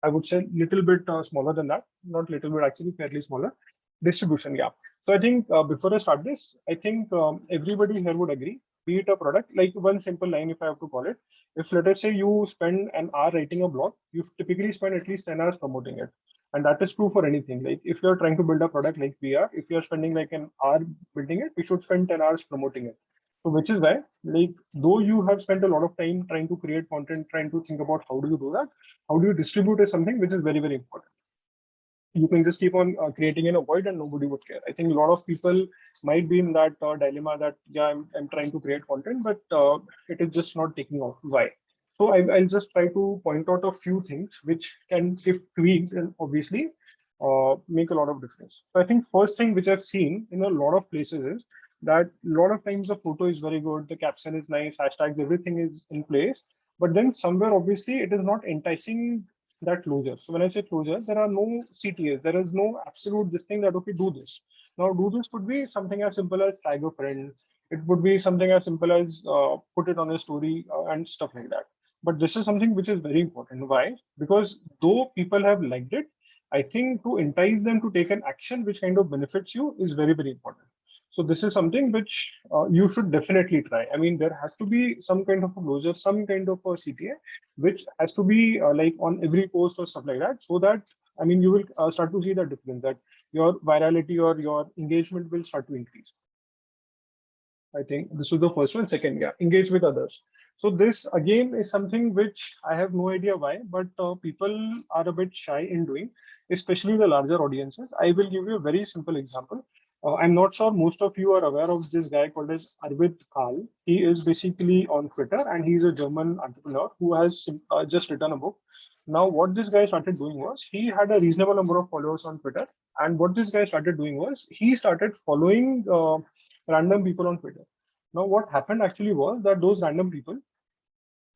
I would say, little bit smaller than that. Not little bit, actually fairly smaller. Distribution, yeah. So I think before I start this, I think everybody here would agree, be it a product, like one simple line, if I have to call it. If let us say you spend an hour writing a blog, you typically spend at least 10 hours promoting it. And that is true for anything. Like if you're trying to build a product like we are, if you're spending like an hour building it, we should spend 10 hours promoting it. So which is why, like, though you have spent a lot of time trying to create content, trying to think about how do you do that, how do you distribute is something which is very, very important. You can just keep on creating in a void and nobody would care. I think a lot of people might be in that dilemma that, yeah, I'm trying to create content, but it is just not taking off. Why? So I'll just try to point out a few things which can, if tweaked, and obviously make a lot of difference. So I think first thing which I've seen in a lot of places is that a lot of times the photo is very good, the caption is nice, hashtags, everything is in place, but then somewhere obviously it is not enticing that closure. So when I say closure, there are no CTAs. There is no absolute this thing that, okay, do this. Now, do this could be something as simple as tag a friend. It would be something as simple as put it on a story and stuff like that. But this is something which is very important. Why? Because though people have liked it, I think to entice them to take an action which kind of benefits you is very, very important. So this is something which you should definitely try. I mean, there has to be some kind of a closure, some kind of a CTA, which has to be like on every post or stuff like that, so that, I mean, you will start to see the difference, that your virality or your engagement will start to increase. I think this was the first one. Second, yeah, engage with others. So this again is something which I have no idea why, but people are a bit shy in doing, especially the larger audiences. I will give you a very simple example. I'm not sure most of you are aware of this guy called as Arvid Kahl. He is basically on Twitter and he's a German entrepreneur who has just written a book. Now, what this guy started doing was he had a reasonable number of followers on Twitter. And what this guy started doing was he started following random people on Twitter. Now, what happened actually was that those random people,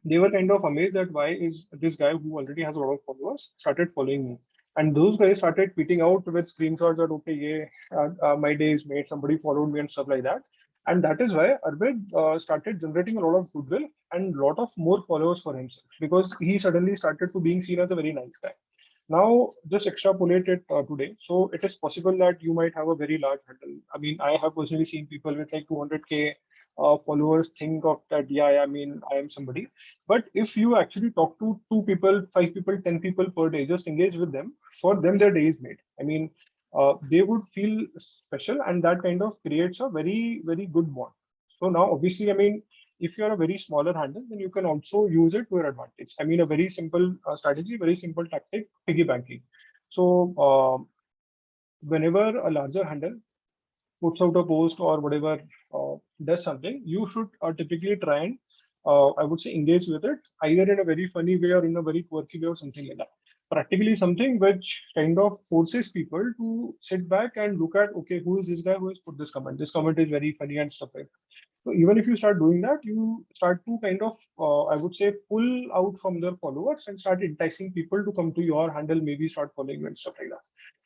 they were kind of amazed that why is this guy who already has a lot of followers started following me. And those guys started tweeting out with screenshots that, okay, yeah, my day is made, somebody followed me and stuff like that. And that is why Arvid started generating a lot of goodwill and a lot of more followers for himself, because he suddenly started to being seen as a very nice guy. Now, just extrapolate it today. So it is possible that you might have a very large handle. I mean, I have personally seen people with like 200K followers think of that, yeah, I mean, I am somebody. But if you actually talk to 2 people, 5 people, 10 people per day, just engage with them, for them, their day is made. I mean, they would feel special, and that kind of creates a very, very good bond. So now, obviously, I mean, if you're a very smaller handle, then you can also use it to your advantage. I mean, a very simple strategy, very simple tactic, piggy banking. So whenever a larger handle puts out a post or whatever, does something, you should typically try and, I would say, engage with it either in a very funny way or in a very quirky way or something like that. Practically something which kind of forces people to sit back and look at, okay, who is this guy who has put this comment? This comment is very funny and stuff like that. So even if you start doing that, you start to kind of, I would say, pull out from their followers and start enticing people to come to your handle, maybe start following you and stuff like that.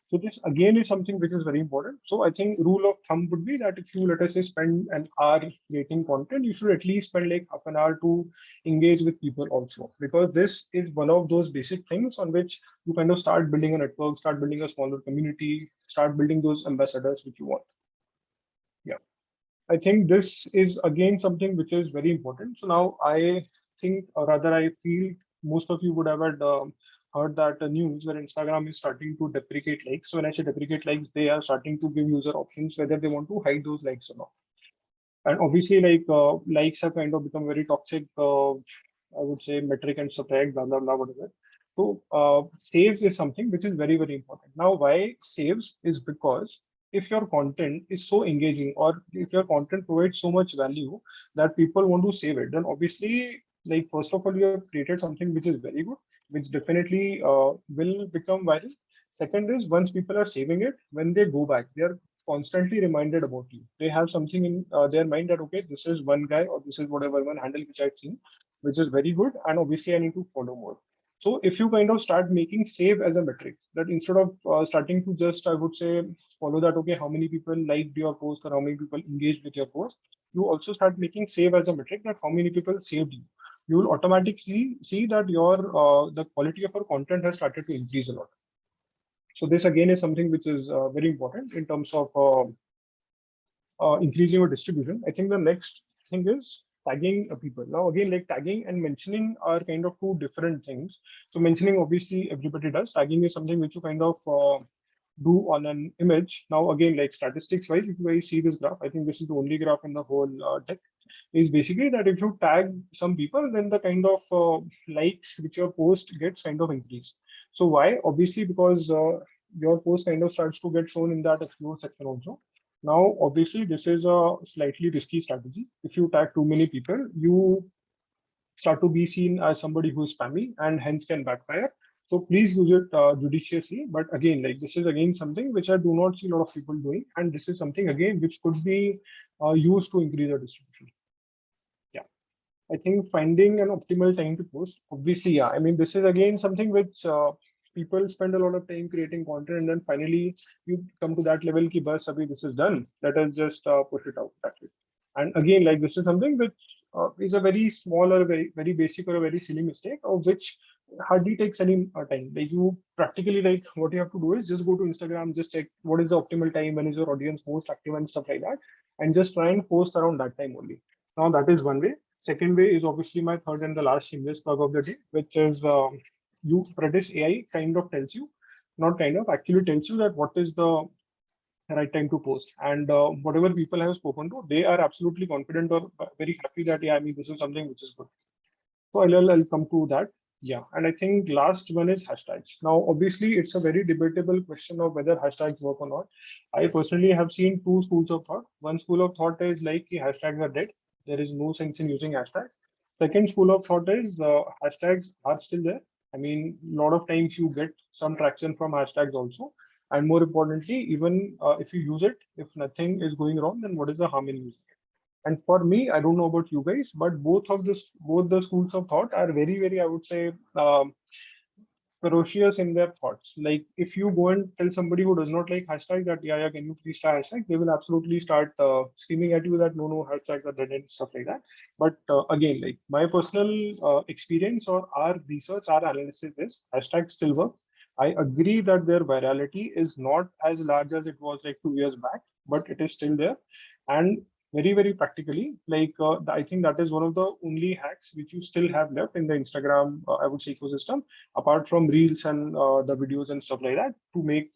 So this again is something which is very important. So I think rule of thumb would be that if you, let us say, spend an hour creating content, you should at least spend like half an hour to engage with people also, because this is one of those basic things on which you kind of start building a network, start building a smaller community, start building those ambassadors which you want. Yeah. I think this is again something which is very important. So now I think, or rather I feel most of you would have heard that news where Instagram is starting to deprecate likes. So when I say deprecate likes, they are starting to give user options whether they want to hide those likes or not. And obviously, like likes have kind of become very toxic, I would say, metric and stuff like blah, blah, blah, whatever. So saves is something which is very, very important. Now, why saves is because if your content is so engaging, or if your content provides so much value that people want to save it, then obviously, like, first of all, you have created something which is very good, which definitely will become viral. Second is, once people are saving it, when they go back, they are constantly reminded about you. They have something in their mind that, okay, this is one guy, or this is whatever one handle which I've seen, which is very good, and obviously I need to follow more. So if you kind of start making save as a metric, that instead of starting to just, I would say, follow that, okay, how many people liked your post or how many people engaged with your post, you also start making save as a metric, that how many people saved you. You will automatically see that your the quality of your content has started to increase a lot. So this again is something which is very important in terms of increasing your distribution. I think the next thing is tagging people. Now, again, like, tagging and mentioning are kind of two different things. So mentioning, obviously, everybody does. Tagging is something which you kind of do on an image. Now, again, like, statistics wise, if you guys see this graph, I think this is the only graph in the whole deck, is basically that if you tag some people, then the kind of likes which your post gets kind of increase. So why? Obviously, because your post kind of starts to get shown in that explore section also. Now, obviously, this is a slightly risky strategy. If you tag too many people, you start to be seen as somebody who is spammy, and hence can backfire. So please use it judiciously. But again, like, this is again something which I do not see a lot of people doing, and this is something again which could be used to increase the distribution. Yeah, I think finding an optimal time to post. Obviously, yeah. I mean, this is again something which people spend a lot of time creating content, and then finally you come to that level ki bas abhi this is done. Let us just push it out. That's it. And again, like, this is something which is a very small or very basic or a very silly mistake, of which hardly takes any time. Like, you practically, like, what you have to do is just go to Instagram, just check what is the optimal time, when is your audience most active and stuff like that, and just try and post around that time only. Now that is one way. Second way is obviously my third and the last shameless plug of the day, which is you Predis.ai kind of tells you, not kind of, actually tells you that what is the right time to post. And whatever people have spoken to, they are absolutely confident or very happy that, yeah, I mean, this is something which is good. So I'll come to that. Yeah, and I think last one is hashtags. Now, obviously, it's a very debatable question of whether hashtags work or not. I personally have seen two schools of thought. One school of thought is like, hashtags are dead. There is no sense in using hashtags. Second school of thought is hashtags are still there. I mean, a lot of times you get some traction from hashtags also. And more importantly, even if you use it, if nothing is going wrong, then what is the harm in using it? And for me, I don't know about you guys, but both the schools of thought are very, I would say, ferocious in their thoughts. Like, if you go and tell somebody who does not like hashtag that, yeah, can you please try hashtag? They will absolutely start screaming at you that no, hashtags are dead and stuff like that. But again, like, my personal experience or our research, our analysis is hashtags still work. I agree that their virality is not as large as it was like 2 years back, but it is still there. And very practically, like, I think that is one of the only hacks which you still have left in the Instagram, I would say, ecosystem, apart from reels and the videos and stuff like that, to make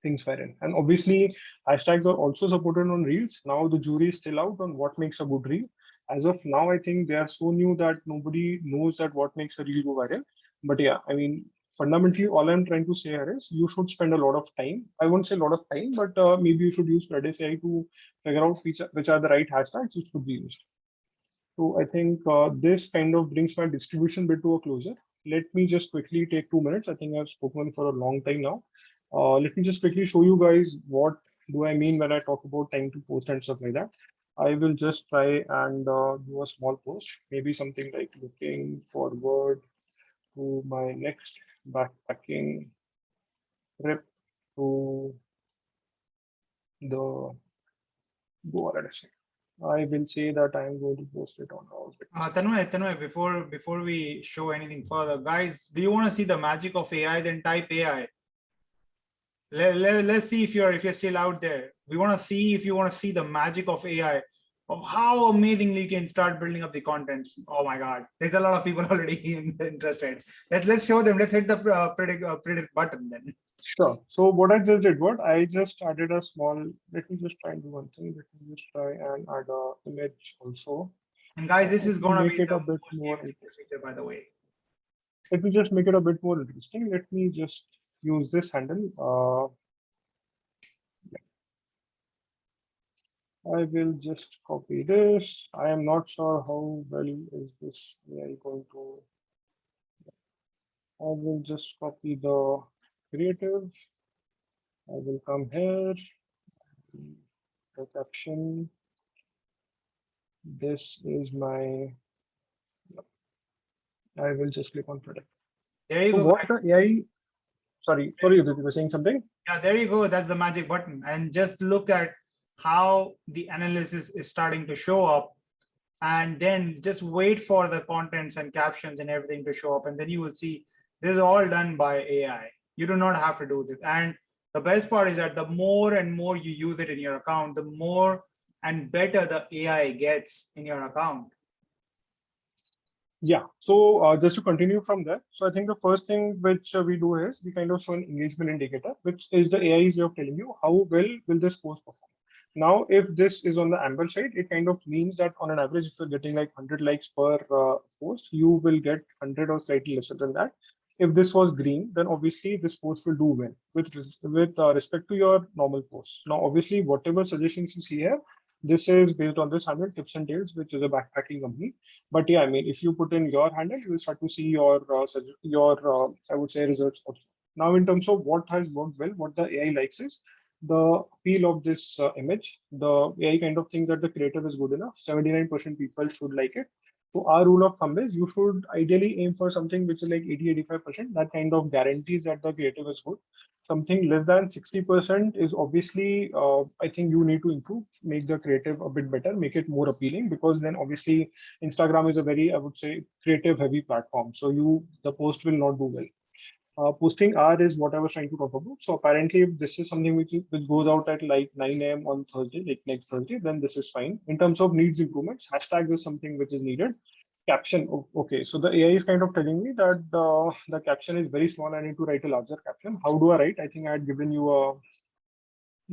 things viral. And obviously, hashtags are also supported on reels. Now the jury is still out on what makes a good reel. As of now, I think they are so new that nobody knows that what makes a reel go viral. But yeah, I mean, fundamentally, all I'm trying to say here is you should spend a lot of time. I won't say a lot of time, but maybe you should use Predis.ai to figure out which are the right hashtags which could be used. So I think this kind of brings my distribution bit to a closure. Let me just quickly take 2 minutes. I think I've spoken for a long time now. Let me just quickly show you guys what do I mean when I talk about time to post and stuff like that. I will just try and do a small post, maybe something like looking forward to my next backpacking trip to the Goa. Let us say. I will say that I am going to post it on all. Tanmay, before we show anything further, guys, do you want to see the magic of AI? Then type AI. Let's see if you're still out there. We want to see if you want to see the magic of AI, of how amazingly you can start building up the contents. Oh my God, there's a lot of people already interested. Let's show them. Let's hit the predict button then. Sure. So what I just did, I just added a small, let me just try and do one thing. Let me just try and add a image also. And guys, this is going to make be it the a bit most more feature, by the way. Let me just make it a bit more interesting. Let me just use this handle. I will just copy this. I am not sure how well is this AI going to. I will just copy the creative. I will come here, the caption. This is my, I will just click on product. There you So go, what guys. the AI, sorry, you were saying something? Yeah, there you go. That's the magic button. And just look at how the analysis is starting to show up. And then just wait for the contents and captions and everything to show up. And then you will see this is all done by AI. You do not have to do this. And the best part is that the more and more you use it in your account, the more and better the AI gets in your account. Yeah, so just to continue from there. So I think the first thing which we do is we kind of show an engagement indicator, which is the AI's way of telling you how well will this post perform. Now, if this is on the amber side, it kind of means that on an average, if you're getting like 100 likes per post, you will get 100 or slightly lesser than that. If this was green, then obviously this post will do well with respect to your normal posts. Now, obviously, whatever suggestions you see here, this is based on this handle, Tips and Tails, which is a backpacking company. But yeah, I mean, if you put in your handle, you will start to see your I would say results also. Now, in terms of what has worked well, what the AI likes is the appeal of this image. The AI kind of thinks that the creative is good enough. 79% people should like it. So our rule of thumb is you should ideally aim for something which is like 80-85%. That kind of guarantees that the creative is good. Something less than 60% is obviously, I think you need to improve, make the creative a bit better, make it more appealing, because then obviously Instagram is a very, I would say, creative heavy platform. So the post will not do well. Posting hour is what I was trying to talk about. So apparently, if this is something which goes out at like 9 a.m. on Thursday, like next Thursday, then this is fine. In terms of needs improvements, hashtags is something which is needed. Caption, okay. So the AI is kind of telling me that the caption is very small. I need to write a larger caption. How do I write? I think I had given you a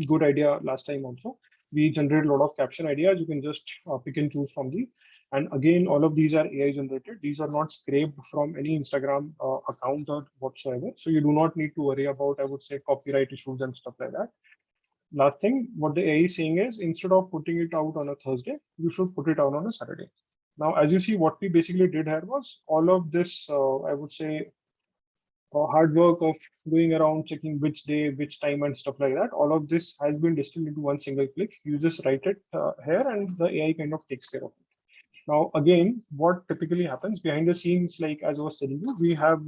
good idea last time also. We generate a lot of caption ideas. You can just pick and choose from the. And again, all of these are AI generated. These are not scraped from any Instagram account or whatsoever. So you do not need to worry about, I would say, copyright issues and stuff like that. Last thing, what the AI is saying is instead of putting it out on a Thursday, you should put it out on a Saturday. Now, as you see, what we basically did here was all of this, I would say, hard work of going around checking which day, which time, and stuff like that. All of this has been distilled into one single click. You just write it here, and the AI kind of takes care of it. Now, again, what typically happens behind the scenes, like as I was telling you, we have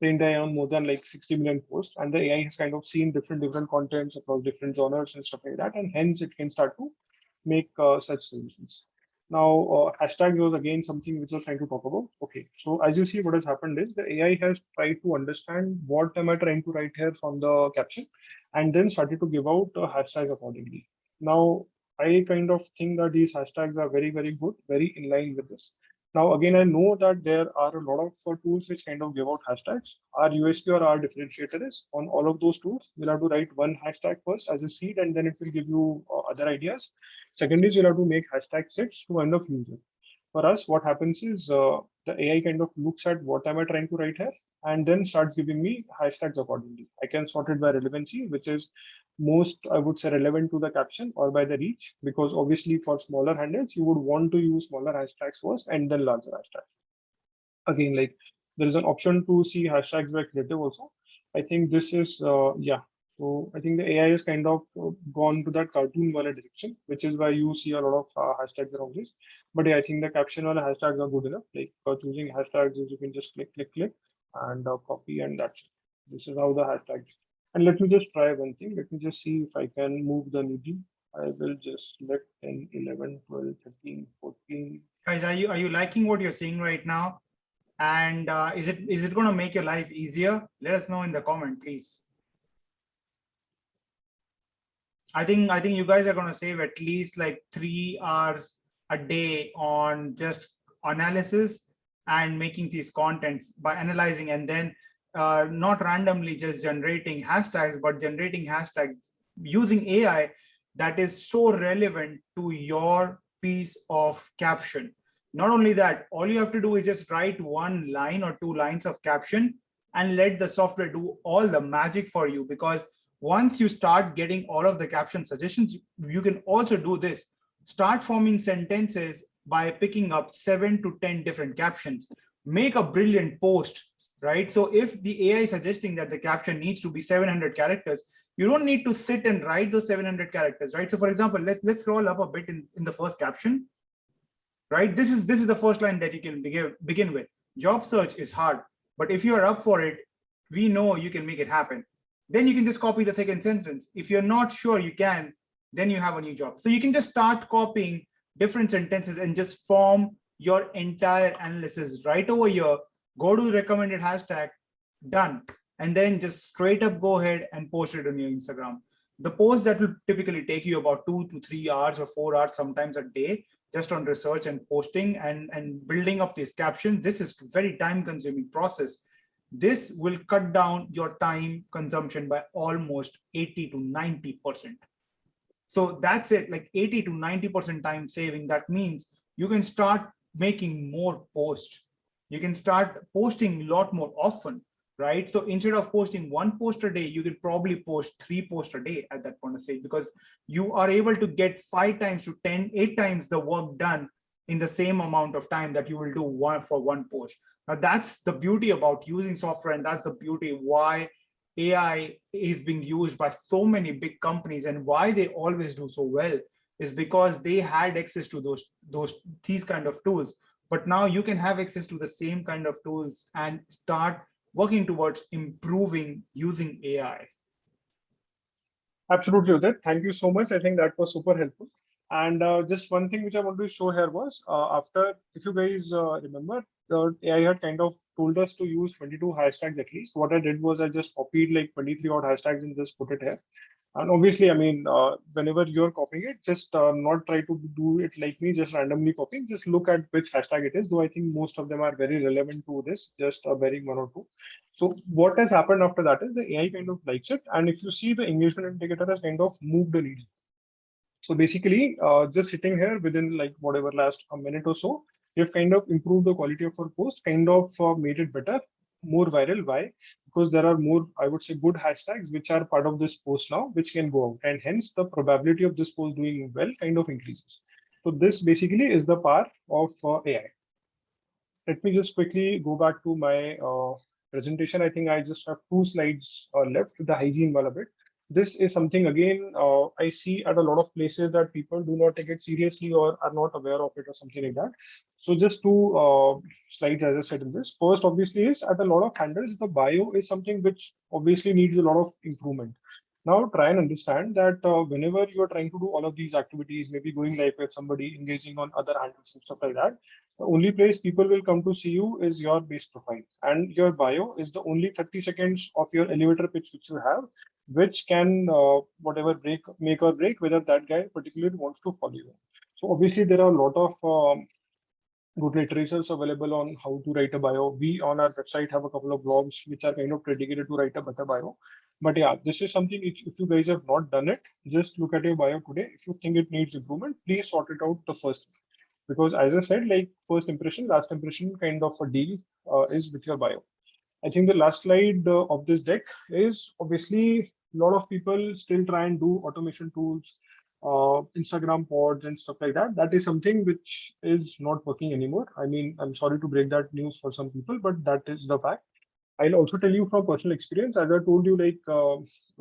trained AI on more than like 60 million posts, and the AI has kind of seen different contents across different genres and stuff like that, and hence it can start to make such solutions. Now, hashtag was again something which I was trying to talk about. Okay, so as you see, what has happened is the AI has tried to understand what am I trying to write here from the caption, and then started to give out a hashtag accordingly. Now, I kind of think that these hashtags are very good, very in line with this. Now, again, I know that there are a lot of tools which kind of give out hashtags. Our USP or our differentiator is on all of those tools, you'll have to write one hashtag first as a seed, and then it will give you other ideas. Second is you'll have to make hashtag sets to kind of use it. For us, what happens is the AI kind of looks at what am I trying to write here, and then starts giving me hashtags accordingly. I can sort it by relevancy, which is most, I would say, relevant to the caption, or by the reach, because obviously for smaller handles, you would want to use smaller hashtags first and then larger hashtags. Again, like there is an option to see hashtags by creative also. I think this is, yeah. So I think the AI has kind of gone to that cartoon wala direction, which is why you see a lot of hashtags around this. But yeah, I think the caption wala hashtags are good enough. Like choosing hashtags is you can just click, and copy, and that's it. This is how the hashtags. And let me just try one thing. Let me just see if I can move the needle. I will just select 10, 11, 12, 13, 14. Guys, are you liking what you're seeing right now? And is it going to make your life easier? Let us know in the comment, please. I think you guys are going to save at least like 3 hours a day on just analysis and making these contents by analyzing, and then not randomly just generating hashtags, but generating hashtags using AI that is so relevant to your piece of caption. Not only that, all you have to do is just write 1 line or 2 lines of caption and let the software do all the magic for you, because Once you start getting all of the caption suggestions, you can also do this. Start forming sentences by picking up 7 to 10 different captions. Make a brilliant post, right? So if the AI is suggesting that the caption needs to be 700 characters, you don't need to sit and write those 700 characters, right? So for example, let's scroll up a bit in the first caption, right? This is the first line that you can begin with. Job search is hard, but if you're up for it, we know you can make it happen. Then you can just copy the second sentence. If you're not sure you can, then you have a new job. So you can just start copying different sentences and just form your entire analysis right over here. Go to the recommended hashtag, done. And then just straight up go ahead and post it on your Instagram. The post that will typically take you about 2 to 3 hours or 4 hours, sometimes a day, just on research and posting and building up these captions. This is very time consuming process. This will cut down your time consumption by almost 80 to 90%. So that's it, like 80 to 90% time saving. That means you can start making more posts. You can start posting a lot more often, right? So instead of posting 1 post a day, you could probably post 3 posts a day at that point of stage, because you are able to get 5 times to 10, 8 times the work done in the same amount of time that you will do for one post. Now that's the beauty about using software, and that's the beauty why AI is being used by so many big companies, and why they always do so well is because they had access to these kind of tools. But now you can have access to the same kind of tools and start working towards improving using AI. Absolutely, Udit. Thank you so much. I think that was super helpful. And just one thing which I wanted to show here was if you guys remember, the AI had kind of told us to use 22 hashtags at least. What I did was I just copied like 23 odd hashtags and just put it here. And obviously, I mean, whenever you're copying it, just not try to do it like me, just randomly copying. Just look at which hashtag it is, though I think most of them are very relevant to this, just bearing 1 or 2. So what has happened after that is the AI kind of likes it. And if you see, the engagement indicator has kind of moved the needle. So basically, just sitting here within like whatever last a minute or so, you've kind of improved the quality of our post, kind of made it better, more viral. Why? Because there are more, I would say, good hashtags which are part of this post now, which can go out, and hence the probability of this post doing well kind of increases. So this basically is the power of AI. Let me just quickly go back to my presentation. I think I just have 2 slides left, the hygiene wala bit. This is something, again, I see at a lot of places that people do not take it seriously or are not aware of it or something like that. So just 2 slides, as I said in this. First, obviously, is at a lot of handles, the bio is something which obviously needs a lot of improvement. Now try and understand that whenever you are trying to do all of these activities, maybe going live with somebody, engaging on other handles and stuff like that, the only place people will come to see you is your base profile, and your bio is the only 30 seconds of your elevator pitch which you have, which can whatever make or break whether that guy particularly wants to follow you. So obviously there are a lot of good literatures available on how to write a bio. We on our website have a couple of blogs which are kind of dedicated to write a better bio. But yeah, this is something if you guys have not done it, just look at your bio today. If you think it needs improvement, please sort it out the first. Because as I said, like first impression, last impression kind of a deal is with your bio. I think the last slide of this deck is obviously a lot of people still try and do automation tools, Instagram pods and stuff like that. That is something which is not working anymore. I mean, I'm sorry to break that news for some people, but that is the fact. I'll also tell you from personal experience, as I told you, like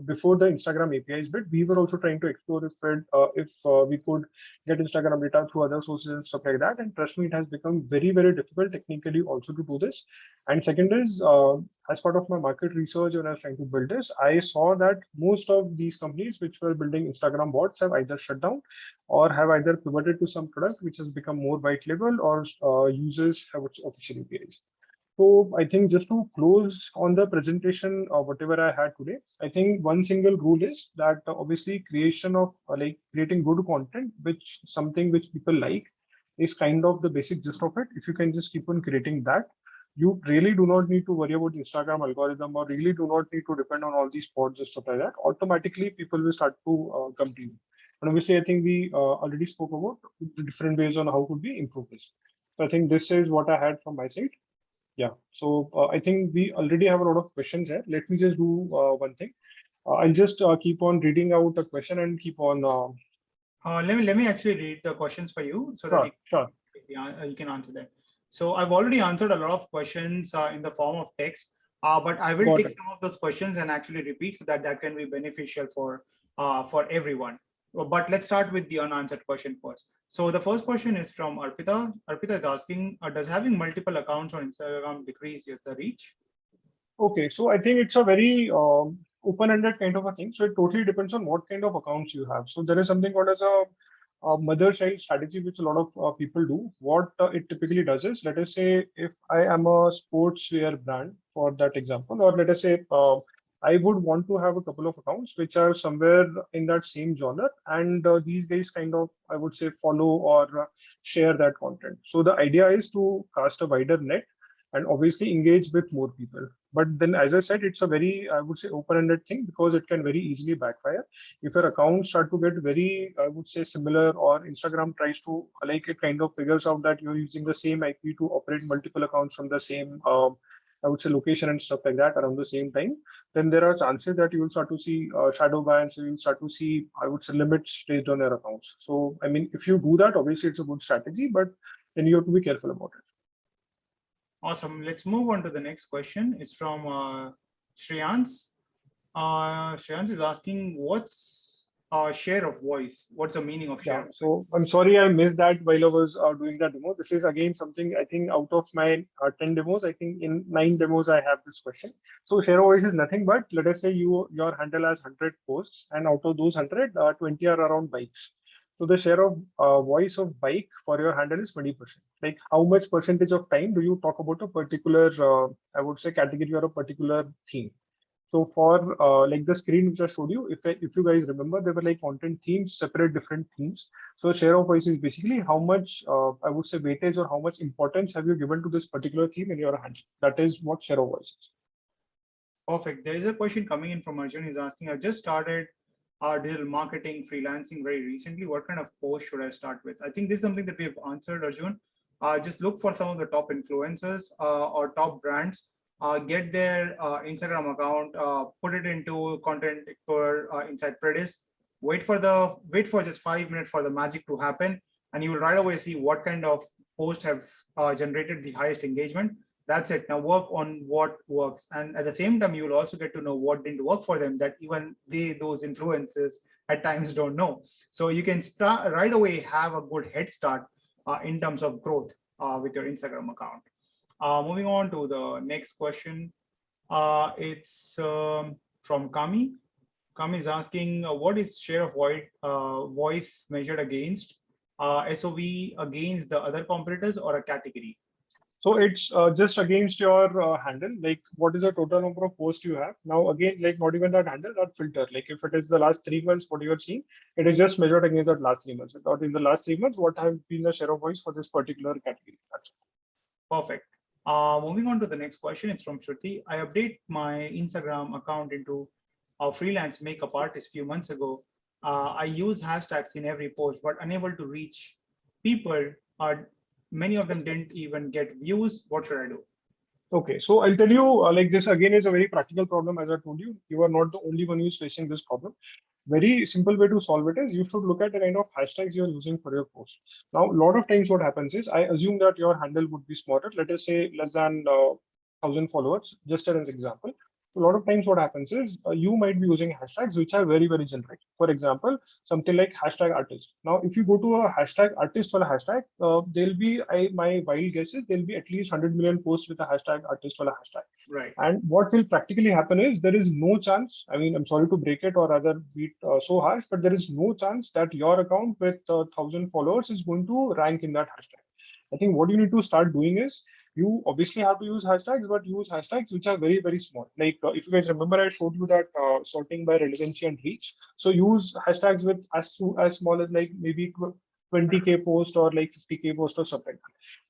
before the Instagram APIs bit, we were also trying to explore if we could get Instagram data through other sources and stuff like that. And trust me, it has become very, very difficult technically also to do this. And second is, as part of my market research when I was trying to build this, I saw that most of these companies which were building Instagram bots have either shut down or have either pivoted to some product which has become more white label or uses have its official APIs. So I think just to close on the presentation or whatever I had today, I think one single rule is that obviously creation of like creating good content, which something which people like, is kind of the basic gist of it. If you can just keep on creating that, you really do not need to worry about the Instagram algorithm or really do not need to depend on all these pods and stuff like that. Automatically, people will start to come to you. And obviously, I think we already spoke about the different ways on how could we improve this. So I think this is what I had from my side. Yeah, so I think we already have a lot of questions here. Let me just do one thing. I'll just keep on reading out a question and keep on. Let me actually read the questions for you so that Sure. you can answer them. So I've already answered a lot of questions in the form of text, but I will take some of those questions and actually repeat so that that can be beneficial for everyone. But let's start with the unanswered question first. So the first question is from Arpita. Arpita is asking, does having multiple accounts on Instagram decrease the reach? Okay, so I think it's a very open-ended kind of a thing. So it totally depends on what kind of accounts you have. So there is something called as a mother-child strategy, which a lot of people do. What it typically does is, let us say, if I am a sportswear brand, for that example, or let us say I would want to have a couple of accounts which are somewhere in that same genre, and these guys kind of, I would say, follow or share that content. So the idea is to cast a wider net and obviously engage with more people. But then, as I said, it's a very, I would say, open-ended thing because it can very easily backfire. If your accounts start to get very, I would say, similar, or Instagram tries to, like, it kind of figures out that you're using the same IP to operate multiple accounts from the same, I would say, location and stuff like that around the same time, then there are chances that you will start to see shadow bans, you will start to see, I would say, limits placed on your accounts. So, I mean, if you do that, obviously it's a good strategy, but then you have to be careful about it. Awesome. Let's move on to the next question. It's from Shreyans. Shreyans is asking, what's share of voice? What's the meaning of share? Yeah, so I'm sorry I missed that while I was doing that demo. This is again something I think out of my 10 demos, I think in 9 demos I have this question. So share of voice is nothing but, let us say your handle has 100 posts, and out of those 100, 20 are around bikes. So the share of voice of bike for your handle is 20%. Like how much percentage of time do you talk about a particular, I would say, category or a particular theme? So for like the screen which I showed you, if you guys remember, there were like content themes, separate different themes. So share of voice is basically how much, I would say, weightage or how much importance have you given to this particular theme in your handle. That is what share of voice is. Perfect. There is a question coming in from Arjun. He's asking, I just started digital marketing, freelancing very recently. What kind of post should I start with? I think this is something that we have answered, Arjun. Just look for some of the top influencers or top brands. Get their Instagram account, put it into content inside Predis. Wait for just 5 minutes for the magic to happen, and you will right away see what kind of posts have generated the highest engagement. That's it. Now work on what works, and at the same time, you will also get to know what didn't work for them, that even those influences at times don't know. So you can start right away, have a good head start in terms of growth with your Instagram account. Moving on to the next question. It's from Kami. Kami is asking, what is share of voice measured against? SOV against the other competitors or a category? So it's just against your handle, like what is the total number of posts you have. Now, again, like not even that handle, that filter. Like if it is the last 3 months, what you are seeing, it is just measured against that last 3 months. Not in the last 3 months, what have been the share of voice for this particular category. That's Perfect. Moving on to the next question, it's from Shruti. I update my Instagram account into a freelance makeup artist a few months ago. I use hashtags in every post, but unable to reach people. Many of them didn't even get views. What should I do? Okay, so I'll tell you, like this again is a very practical problem. As I told you, you are not the only one who's facing this problem. Very simple way to solve it is you should look at the kind of hashtags you're using for your post. Now, a lot of times what happens is I assume that your handle would be smaller. Let us say less than 1,000 followers, just as an example. A lot of times what happens is you might be using hashtags which are very, very generic. For example, something like hashtag artist. Now, if you go to a hashtag artist for a hashtag, there'll be, my wild guess is there'll be at least 100 million posts with a hashtag artist for a hashtag. Right. And what will practically happen is there is no chance, I mean, I'm sorry to break it or rather be so harsh, but there is no chance that your account with 1,000 followers is going to rank in that hashtag. I think what you need to start doing is you obviously have to use hashtags, but use hashtags which are very, very small. Like if you guys remember, I showed you that sorting by relevancy and reach. So use hashtags with as small as like maybe 20K post or like 50K post or something.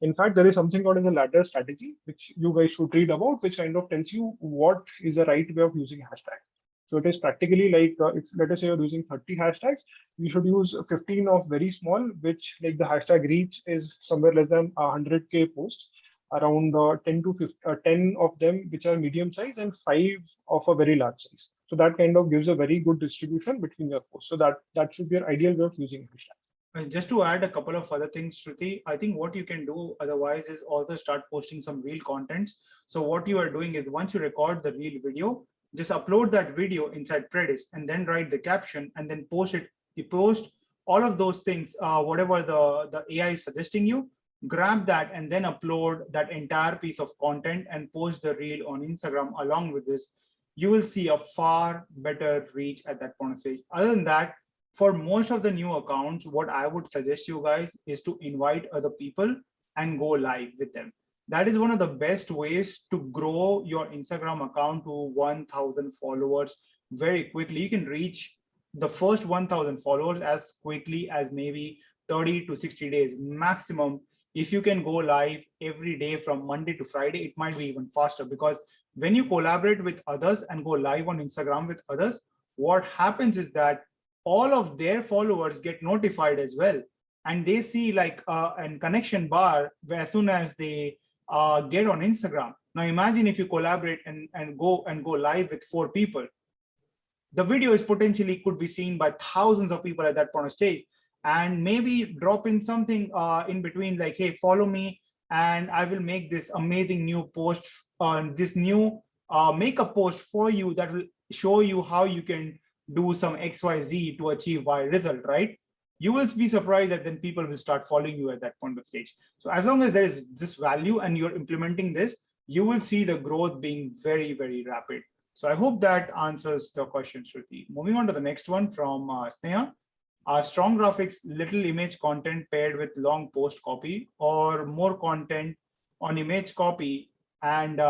In fact, there is something called as a ladder strategy, which you guys should read about, which kind of tells you what is the right way of using hashtags. So it is practically like if let us say you're using 30 hashtags, you should use 15 of very small, which like the hashtag reach is somewhere less than 100K posts, around 10 to 10 of them which are medium size and 5 of a very large size. So that kind of gives a very good distribution between your posts. So that should be your ideal way of using hashtag. And just to add a couple of other things, Shruti, I think what you can do otherwise is also start posting some real contents. So what you are doing is once you record the real video, just upload that video inside Predis and then write the caption and then post it. You post all of those things, whatever the AI is suggesting you, grab that and then upload that entire piece of content and post the reel on Instagram along with this. You will see a far better reach at that point of stage. Other than that, for most of the new accounts, what I would suggest you guys is to invite other people and go live with them. That is one of the best ways to grow your Instagram account to 1,000 followers very quickly. You can reach the first 1,000 followers as quickly as maybe 30 to 60 days maximum. If you can go live every day from Monday to Friday, it might be even faster, because when you collaborate with others and go live on Instagram with others, what happens is that all of their followers get notified as well, and they see like a connection bar as soon as they get on Instagram. Now imagine if you collaborate and go live with 4 people. The video is potentially could be seen by thousands of people at that point of stage, and maybe drop in something in between like, hey, follow me and I will make this amazing new post on this new makeup post for you that will show you how you can do some XYZ to achieve Y result, right? You will be surprised that then people will start following you at that point of stage. So as long as there is this value and you're implementing this, you will see the growth being very, very rapid. So I hope that answers the question, Shruti. Moving on to the next one from Sneha. Strong graphics, little image content paired with long post copy, or more content on image copy and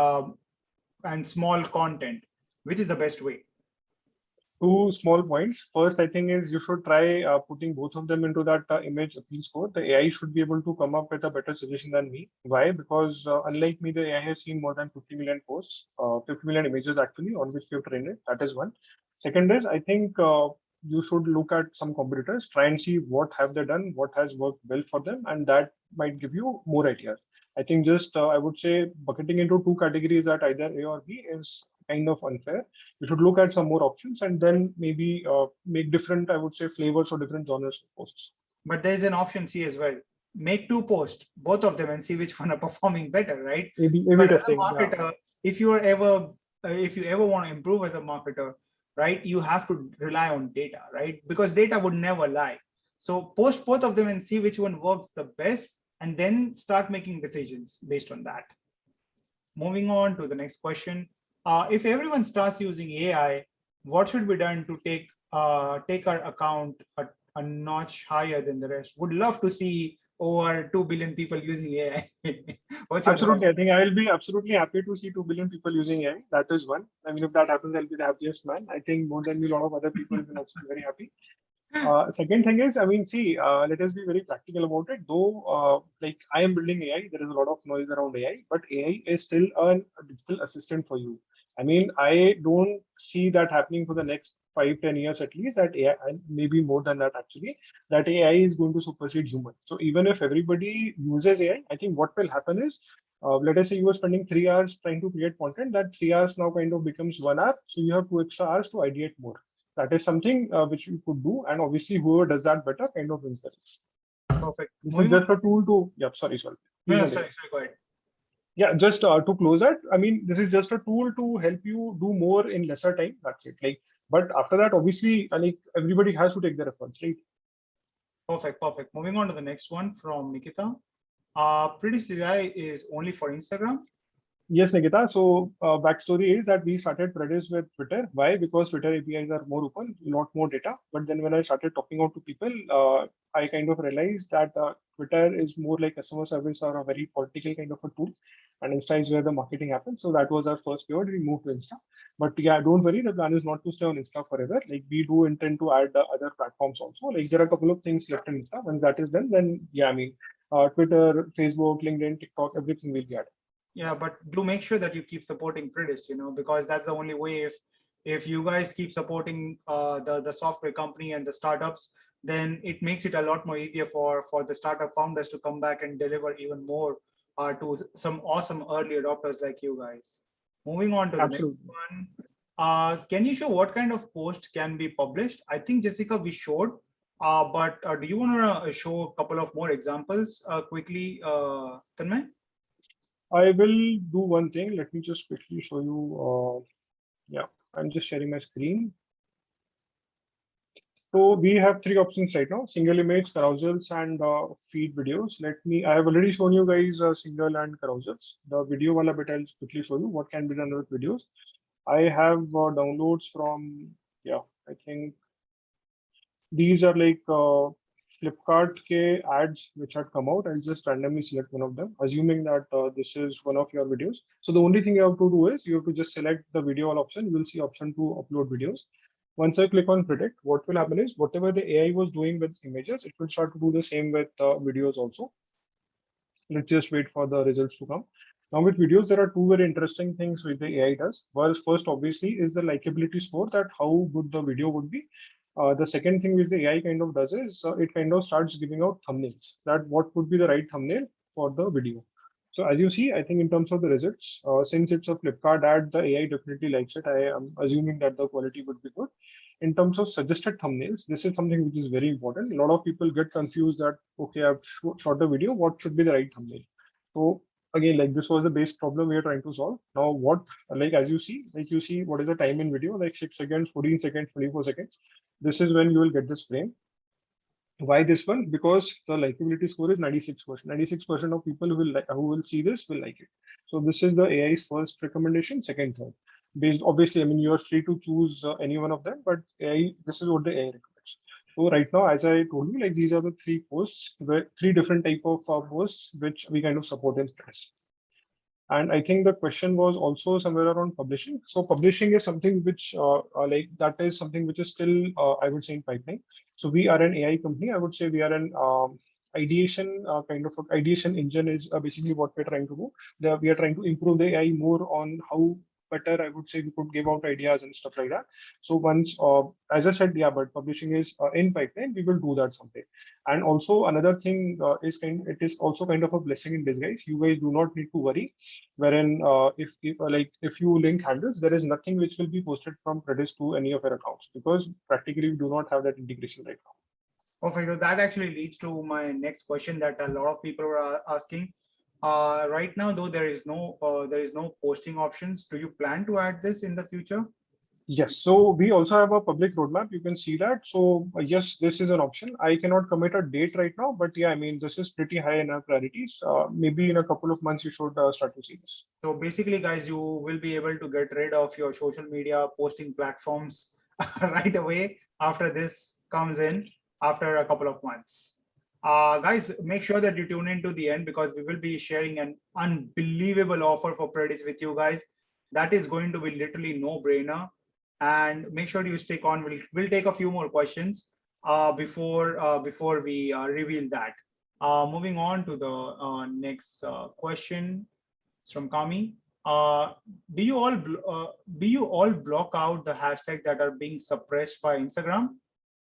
small content. Which is the best way? 2 small points. First, I think is you should try putting both of them into that image appeal score. The AI should be able to come up with a better suggestion than me. Why? Because unlike me, the AI has seen more than 50 million posts, 50 million images actually, on which we have trained it. That is one. Second is, I think you should look at some competitors, try and see what have they done, what has worked well for them, and that might give you more ideas. I think just I would say bucketing into 2 categories at either A or B is kind of unfair. You should look at some more options and then maybe make different, I would say, flavors or different genres of posts. But there's an option C as well. Make 2 posts, both of them, and see which one are performing better, right? A/B testing. As a marketer, if you ever want to improve as a marketer, right, you have to rely on data, right? Because data would never lie. So post both of them and see which one works the best, and then start making decisions based on that. Moving on to the next question. If everyone starts using AI, what should be done to take our account a notch higher than the rest? Would love to see over 2 billion people using AI. Absolutely. I think I will be absolutely happy to see 2 billion people using AI. That is one. I mean, if that happens, I'll be the happiest man. I think more than me, a lot of other people will also be very happy. Second thing is, I mean, see, let us be very practical about it. Though, like I am building AI, there is a lot of noise around AI, but AI is still a digital assistant for you. I mean, I don't see that happening for the next 5-10 years at least, that AI, and maybe more than that actually, that AI is going to supersede humans. So even if everybody uses AI, I think what will happen is, let us say you were spending 3 hours trying to create content, that 3 hours now kind of becomes 1 hour. So you have 2 extra hours to ideate more. That is something which you could do. And obviously whoever does that better kind of wins the race. Perfect. This is just a tool to, yeah, sorry. No, sorry, go ahead. Yeah, just to close that, I mean, this is just a tool to help you do more in lesser time. That's it. Like, but after that, obviously, like everybody has to take their efforts, right? Perfect. Moving on to the next one from Nikita. Predis.ai is only for Instagram. Yes, Nikita. So backstory is that we started Predis with Twitter. Why? Because Twitter APIs are more open, lot more data. But then when I started talking out to people, I kind of realized that Twitter is more like customer service or a very political kind of a tool. And Insta is where the marketing happens. So that was our first pivot. We moved to Insta. But yeah, don't worry. The plan is not to stay on Insta forever. Like we do intend to add other platforms also. Like there are a couple of things left in Insta. Once that is done, then yeah, I mean, Twitter, Facebook, LinkedIn, TikTok, everything will be added. Yeah, but do make sure that you keep supporting Predis, because that's the only way. If you guys keep supporting the software company and the startups, then it makes it a lot more easier for the startup founders to come back and deliver even more to some awesome early adopters like you guys. Moving on to the next one. Can you show what kind of posts can be published? I think, Jessica, we showed, but do you want to show a couple of more examples quickly, Tanmay? I will do one thing. Let me just quickly show you. Yeah, I'm just sharing my screen. So we have three options right now: single image, carousels, and feed videos. I have already shown you guys single and carousels. The video wala bit I'll quickly show you what can be done with videos. I have downloads from, yeah, I think these are like Flipkart ke ads which had come out. I'll just randomly select one of them, assuming that this is one of your videos. So the only thing you have to do is you have to just select the video all option. You will see option to upload videos. Once I click on predict, what will happen is whatever the AI was doing with images, it will start to do the same with videos also. Let's just wait for the results to come. Now with videos, there are two very interesting things which the AI does. Well, first obviously is the likability score, that how good the video would be. The second thing which the AI kind of does is it kind of starts giving out thumbnails, that what would be the right thumbnail for the video. So as you see, I think in terms of the results, since it's a Flipkart ad, the AI definitely likes it. I am assuming that the quality would be good. In terms of suggested thumbnails, this is something which is very important. A lot of people get confused that, okay, I've shot a video, what should be the right thumbnail? So again, like this was the base problem we are trying to solve. Now what, like as you see, like you see what is the time in video, like 6 seconds, 14 seconds, 24 seconds. This is when you will get this frame. Why this one? Because the likability score is 96%. 96% of people who will see this will like it. So this is the AI's first recommendation, second, third. Based, obviously, I mean, you are free to choose any one of them, but AI, this is what the AI recommends. So right now, as I told you, like these are the three posts, three different type of posts which we kind of support in stress. And I think the question was also somewhere around publishing. So publishing is something which like that is something which is still, I would say, in pipeline. So we are an AI company. I would say we are an ideation kind of ideation engine is basically what we're trying to do. We are trying to improve the AI more on how better, I would say, we could give out ideas and stuff like that. So once, as I said, yeah, but publishing is in pipeline, we will do that someday. And also another thing it is also kind of a blessing in disguise. You guys do not need to worry, wherein if you link handles, there is nothing which will be posted from Predis to any of your accounts, because practically we do not have that integration right now. Perfect. So that actually leads to my next question that a lot of people are asking. Right now, though, there is no posting options. Do you plan to add this in the future? Yes, so we also have a public roadmap. You can see that. So yes, this is an option. I cannot commit a date right now, but yeah, I mean, this is pretty high in our priorities. Maybe in a couple of months, you should start to see this. So basically, guys, you will be able to get rid of your social media posting platforms right away after this comes in after a couple of months. Guys, make sure that you tune in to the end, because we will be sharing an unbelievable offer for Predis with you guys. That is going to be literally no brainer. And make sure you stick on. We'll take a few more questions before we reveal that. Moving on to the next question. It's from Kami. Do you all block out the hashtags that are being suppressed by Instagram?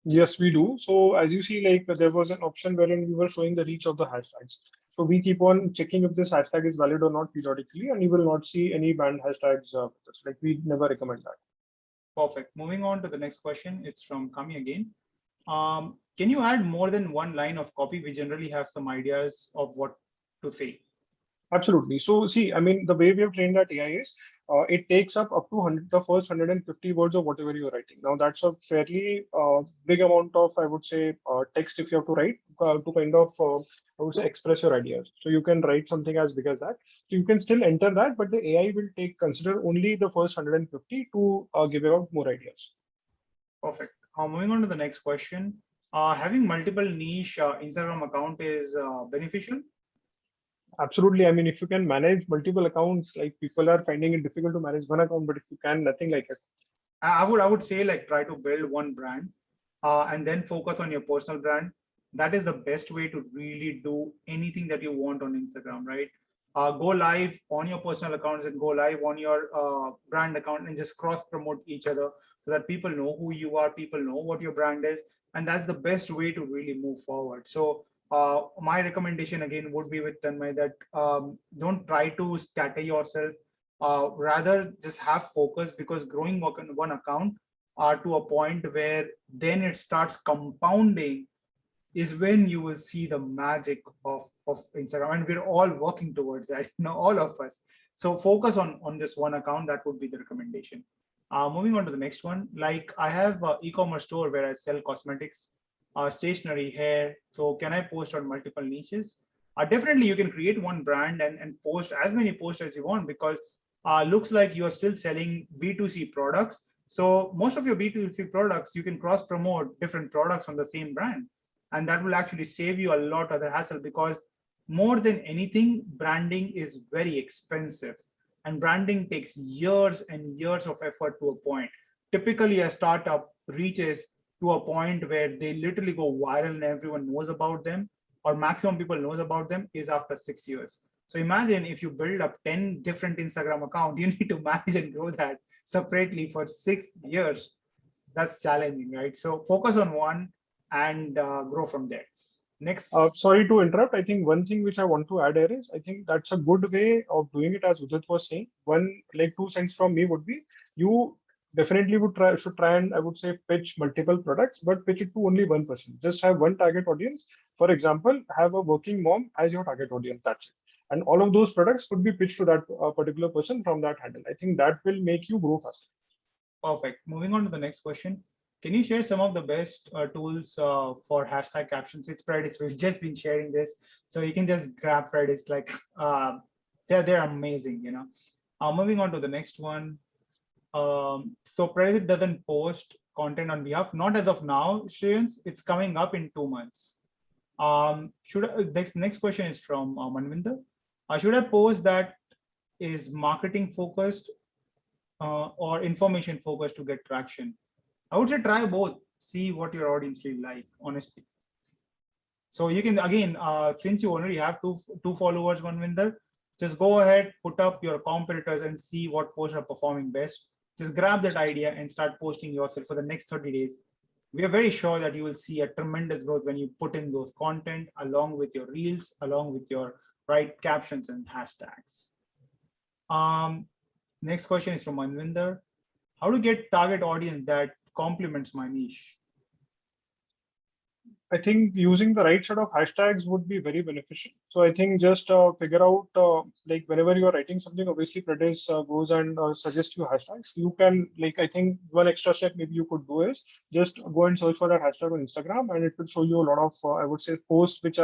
Yes, we do. So as you see, like there was an option wherein we were showing the reach of the hashtags. So we keep on checking if this hashtag is valid or not periodically, and you will not see any banned hashtags. Like we never recommend that. Perfect. Moving on to the next question. It's from Kami again. Can you add more than one line of copy? We generally have some ideas of what to say. Absolutely. So see, I mean, the way we have trained that AI is, it takes up to 100, the first 150 words of whatever you're writing. Now that's a fairly big amount of, I would say, text if you have to write to kind of, I would say, express your ideas. So you can write something as big as that. So you can still enter that, but the AI will consider only the first 150 to give out more ideas. Perfect. Moving on to the next question. Having multiple niche Instagram account is beneficial? Absolutely. I mean, if you can manage multiple accounts, like people are finding it difficult to manage one account, but if you can, nothing like it. I would say, like, try to build one brand and then focus on your personal brand. That is the best way to really do anything that you want on Instagram, right? Go live on your personal accounts and go live on your brand account, and just cross promote each other so that people know who you are, people know what your brand is, and that's the best way to really move forward. So my recommendation again would be with Tanmay that don't try to scatter yourself. Rather just have focus, because growing one account to a point where then it starts compounding is when you will see the magic of Instagram. And we're all working towards that, all of us. So focus on just one account. That would be the recommendation. Moving on to the next one, like I have an e-commerce store where I sell cosmetics, stationery, hair. So can I post on multiple niches? Definitely, you can create one brand and post as many posts as you want, because looks like you are still selling B2C products. So most of your B2C products, you can cross promote different products from the same brand. And that will actually save you a lot of the hassle, because more than anything, branding is very expensive. And branding takes years and years of effort to a point. Typically, a startup reaches to a point where they literally go viral and everyone knows about them, or maximum people knows about them, is after 6 years. So imagine if you build up 10 different Instagram accounts, you need to manage and grow that separately for 6 years. That's challenging, right? So focus on one and grow from there. Next. Sorry to interrupt. I think one thing which I want to add here is, I think that's a good way of doing it, as Udit was saying. One, like 2 cents from me would be, you definitely should try and, I would say, pitch multiple products, but pitch it to only one person. Just have one target audience. For example, have a working mom as your target audience. That's it. And all of those products could be pitched to that particular person from that handle. I think that will make you grow faster. Perfect. Moving on to the next question. Can you share some of the best tools for hashtag captions? It's Predis. We've just been sharing this, so you can just grab Predis. Like they're amazing. Moving on to the next one. So Predis doesn't post content on behalf, not as of now, Shreyans. It's coming up in 2 months. Next question is from Manvinder. Should I post that is marketing focused or information focused to get traction? I would say try both. See what your audience really like, honestly. So you can, again, since you already have two followers, Manvinder, just go ahead, put up your competitors and see what posts are performing best. Just grab that idea and start posting yourself for the next 30 days. We are very sure that you will see a tremendous growth when you put in those content along with your reels, along with your right captions and hashtags. Next question is from Manvinder. How to get target audience that complements my niche? I think using the right set of hashtags would be very beneficial. So I think just figure out, like whenever you're writing something, obviously Predis goes and suggests you hashtags. You can, like, I think one extra step maybe you could do is just go and search for that hashtag on Instagram, and it will show you a lot of, I would say, posts which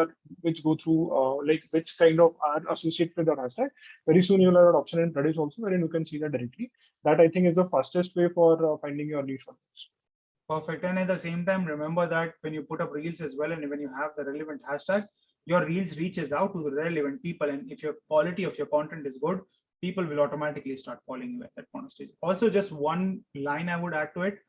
go through, like which kind of are associated with that hashtag. Very soon you'll have an option in Predis also, wherein you can see that directly. That I think is the fastest way for finding your niche audience. Perfect. And at the same time, remember that when you put up reels as well, and when you have the relevant hashtag, your reels reaches out to the relevant people. And if your quality of your content is good, people will automatically start following you at that point of stage. Also, just one line I would add to it.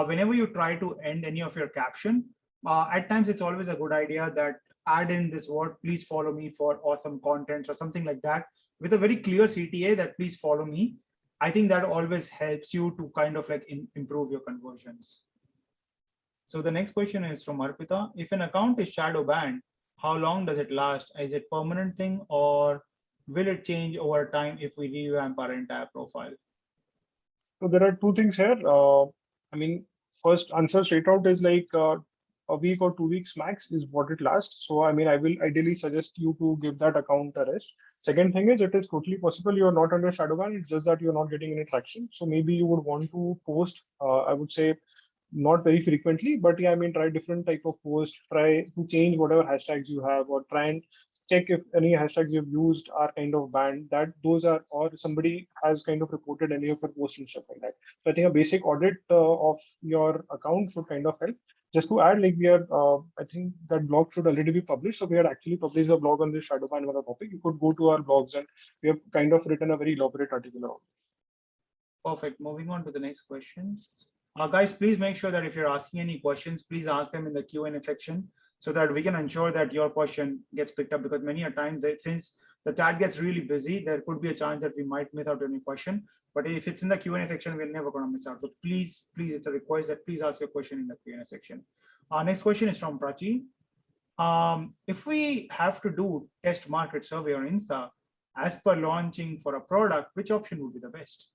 Whenever you try to end any of your caption, at times it's always a good idea that add in this word, please follow me for awesome content or something like that, with a very clear CTA that please follow me. I think that always helps you to kind of like improve your conversions. So the next question is from Arpita. If an account is shadow banned, how long does it last? Is it permanent thing, or will it change over time if we revamp our entire profile? So there are two things here. I mean, first answer straight out is like a week or 2 weeks max is what it lasts. So I mean, I will ideally suggest you to give that account a rest. Second thing is, it is totally possible you're not under shadow ban. It's just that you're not getting any traction. So maybe you would want to post, I would say, not very frequently, but yeah, I mean, try different type of post, try to change whatever hashtags you have, or try and check if any hashtags you've used are kind of banned, that those are, or somebody has kind of reported any of your posts and stuff like that. So I think a basic audit of your account should kind of help. Just to add, like we are, I think that blog should already be published. So we had actually published a blog on this shadow ban topic. You could go to our blogs and we have kind of written a very elaborate article around it. Perfect. Moving on to the next question. Guys, please make sure that if you're asking any questions, please ask them in the Q&A section so that we can ensure that your question gets picked up, because many a times, since the chat gets really busy, there could be a chance that we might miss out on any question. But if it's in the Q&A section, we're never going to miss out. So please, it's a request that please ask your question in the Q&A section. Next question is from Prachi. If we have to do test market survey on Insta as per launching for a product, which option would be the best?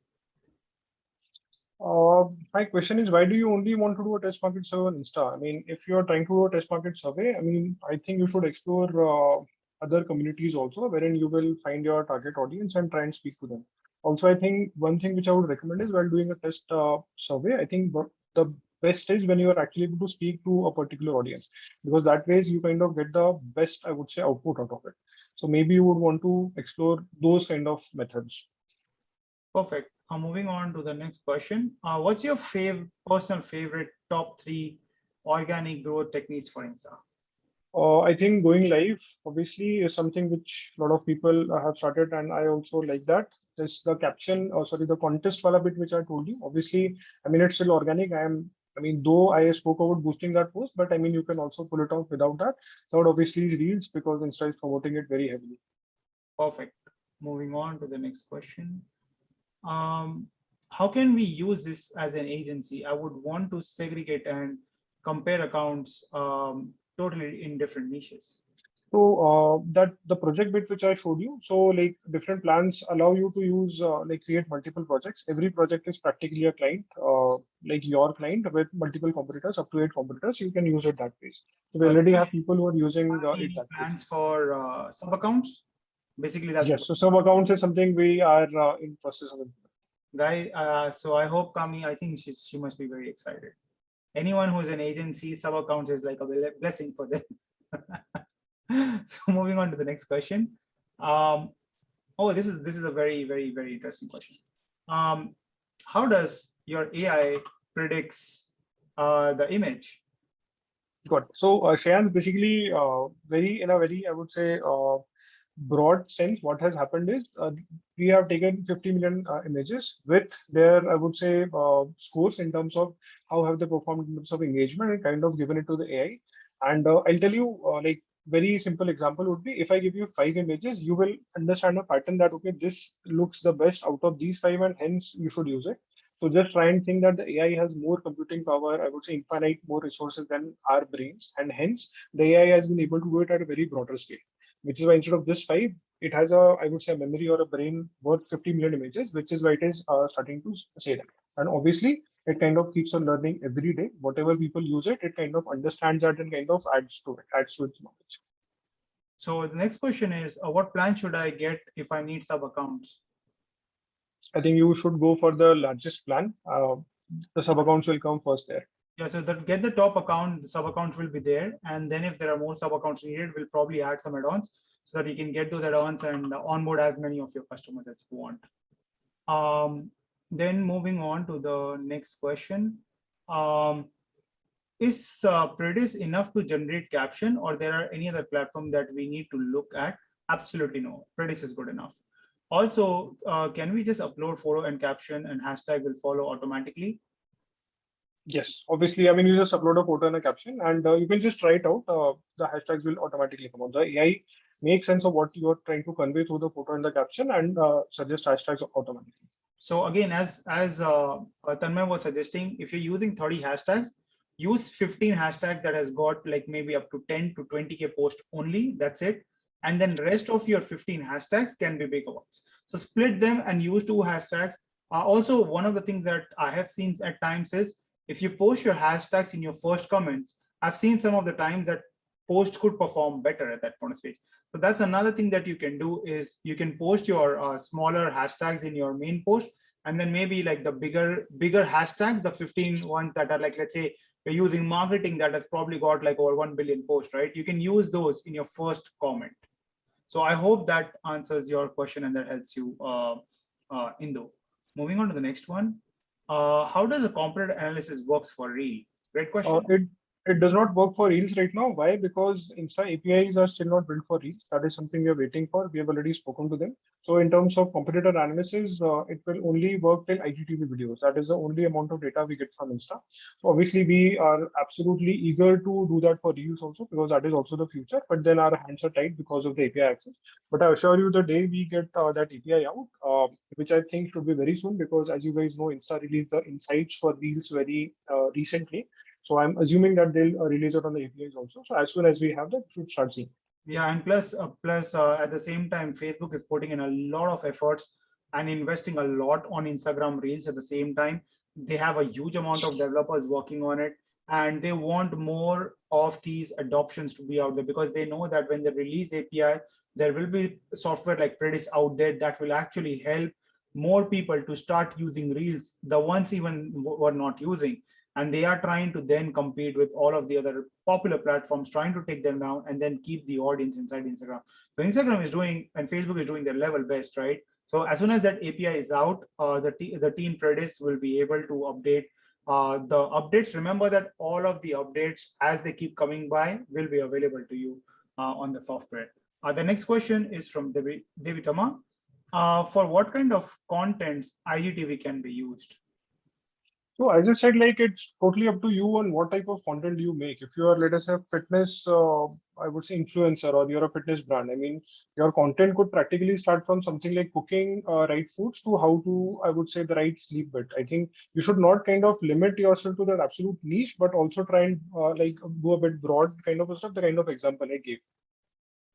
My question is, why do you only want to do a test market survey on Insta? I mean, if you're trying to do a test market survey, I mean, I think you should explore other communities also, wherein you will find your target audience and try and speak to them. Also, I think one thing which I would recommend is while doing a test survey, I think the best is when you are actually able to speak to a particular audience, because that ways you kind of get the best, I would say, output out of it. So maybe you would want to explore those kind of methods. Perfect. Moving on to the next question. What's your personal favorite top 3 organic growth techniques for Insta? I think going live obviously is something which a lot of people have started, and I also like that. There's the caption, or sorry, the contest wala bit which I told you. Obviously, I mean it's still organic. I mean, though I spoke about boosting that post, but I mean you can also pull it off without that. Without obviously reels, because Insta is promoting it very heavily. Perfect. Moving on to the next question. How can we use this as an agency? I would want to segregate and compare accounts totally in different niches. So that the project bit which I showed you, so like different plans allow you to use like create multiple projects. Every project is practically a client, like your client with multiple competitors, up to 8 competitors. You can use it that way. So we already have people who are using it that way. Plans for sub accounts. Basically, that's yes. So sub accounts is something we are in process of. Guy, so I hope Kami, I think she must be very excited. Anyone who's an agency, sub accounts is like a blessing for them. So moving on to the next question. This is a very, very, very interesting question. How does your AI predicts the image? Got it. So Shayan's basically in a very, I would say, broad sense, what has happened is we have taken 50 million images with their, I would say, scores in terms of how have they performed in terms of engagement, and kind of given it to the AI. And I'll tell you, like very simple example would be, if I give you 5 images, you will understand a pattern that, okay, this looks the best out of these 5, and hence you should use it. So just try and think that the AI has more computing power, I would say infinite more resources than our brains, and hence the AI has been able to do it at a very broader scale, which is why instead of this 5, it has a, I would say, a memory or a brain worth 50 million images, which is why it is starting to say that. And obviously, it kind of keeps on learning every day. Whatever people use it, it kind of understands that and kind of adds to its knowledge. So the next question is, what plan should I get if I need sub accounts? I think you should go for the largest plan. The sub accounts will come first there. Yeah, so get the top account, the sub accounts will be there. And then if there are more sub accounts needed, we'll probably add some add-ons so that you can get those add-ons and onboard as many of your customers as you want. Then moving on to the next question. Is Predis enough to generate caption, or there are any other platform that we need to look at? Absolutely no, Predis is good enough. Also, can we just upload photo and caption and hashtag will follow automatically? Yes, obviously. I mean, you just upload a photo and a caption, and you can just try it out. The hashtags will automatically come out. The AI makes sense of what you're trying to convey through the photo and the caption, and suggest hashtags automatically. So again, as Tanmay was suggesting, if you're using 30 hashtags, use 15 hashtags that has got like maybe up to 10 to 20K post only. That's it. And then rest of your 15 hashtags can be bigger ones. So split them and use 2 hashtags. Also, one of the things that I have seen at times is if you post your hashtags in your first comments, I've seen some of the times that post could perform better at that point of stage. So that's another thing that you can do is you can post your smaller hashtags in your main post, and then maybe like the bigger hashtags, the 15 ones that are like, let's say you're using marketing that has probably got like over 1 billion posts, right? You can use those in your first comment. So I hope that answers your question and that helps you, Indo. Moving on to the next one. How does a competitor analysis works for Reel? Great question. It does not work for Reels right now. Why? Because Insta APIs are still not built for Reels. That is something we are waiting for. We have already spoken to them. So in terms of competitor analysis, it will only work till IGTV videos. That is the only amount of data we get from Insta. So obviously we are absolutely eager to do that for Reels also, because that is also the future. But then our hands are tied because of the API access. But I assure you, the day we get that API out, which I think should be very soon, because as you guys know, Insta released the insights for Reels very recently. So I'm assuming that they'll release it on the APIs also. So as soon as we have that, we should start seeing. Yeah, and plus at the same time, Facebook is putting in a lot of efforts and investing a lot on Instagram Reels at the same time. They have a huge amount of developers working on it, and they want more of these adoptions to be out there, because they know that when they release API, there will be software like Predis out there that will actually help more people to start using Reels, the ones even were not using. And they are trying to then compete with all of the other popular platforms, trying to take them down and then keep the audience inside Instagram. So Instagram is doing, and Facebook is doing their level best, right? So as soon as that API is out, the team Predis will be able to update the updates. Remember that all of the updates, as they keep coming by, will be available to you on the software. The next question is from Devi Tama. For what kind of contents IGTV can be used? So I just said, like, it's totally up to you on what type of content you make. If you are, let us say, fitness, I would say influencer, or you're a fitness brand. I mean, your content could practically start from something like cooking right foods to how to, I would say, the right sleep bit. I think you should not kind of limit yourself to that absolute niche, but also try and like do a bit broad kind of a stuff, the kind of example I gave.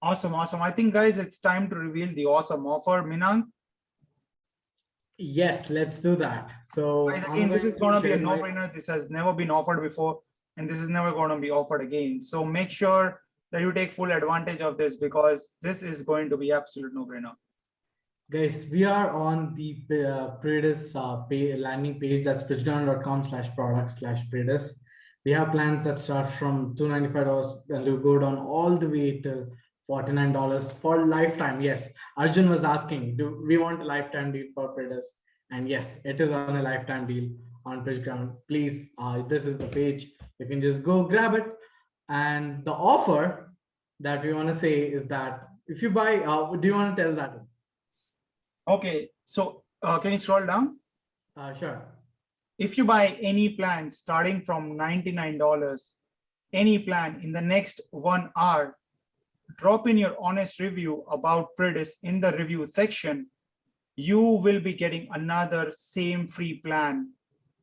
Awesome, awesome. I think, guys, it's time to reveal the awesome offer. Minang, Yes, let's do that. So guys, I'm again, this going is going to be a share my- no-brainer. This has never been offered before, and this is never going to be offered again. So make sure that you take full advantage of this, because this is going to be absolute no-brainer. Guys, we are on the Predis landing page. That's pitchground.com/product/Predis. We have plans that start from $295 and will go down all the way to $49 for lifetime. Yes, Arjun was asking, do we want a lifetime deal for Predis? And yes, it is on a lifetime deal on PitchGround. Please, this is the page. You can just go grab it. And the offer that we want to say is that if you buy, do you want to tell that? Okay, so can you scroll down? Sure. If you buy any plan starting from $99, any plan in the next 1 hour, drop in your honest review about Predis in the review section, you will be getting another same free plan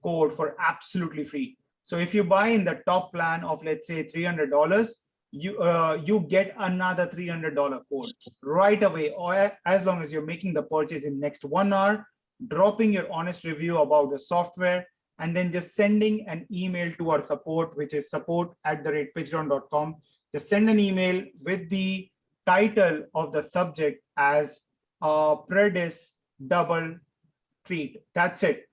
code for absolutely free. So if you buy in the top plan of, let's say, $300, you get another $300 code right away, or as long as you're making the purchase in next 1 hour, dropping your honest review about the software, and then just sending an email to our support, which is support@pitchground.com. Just send an email with the title of the subject as Predis double treat. That's it.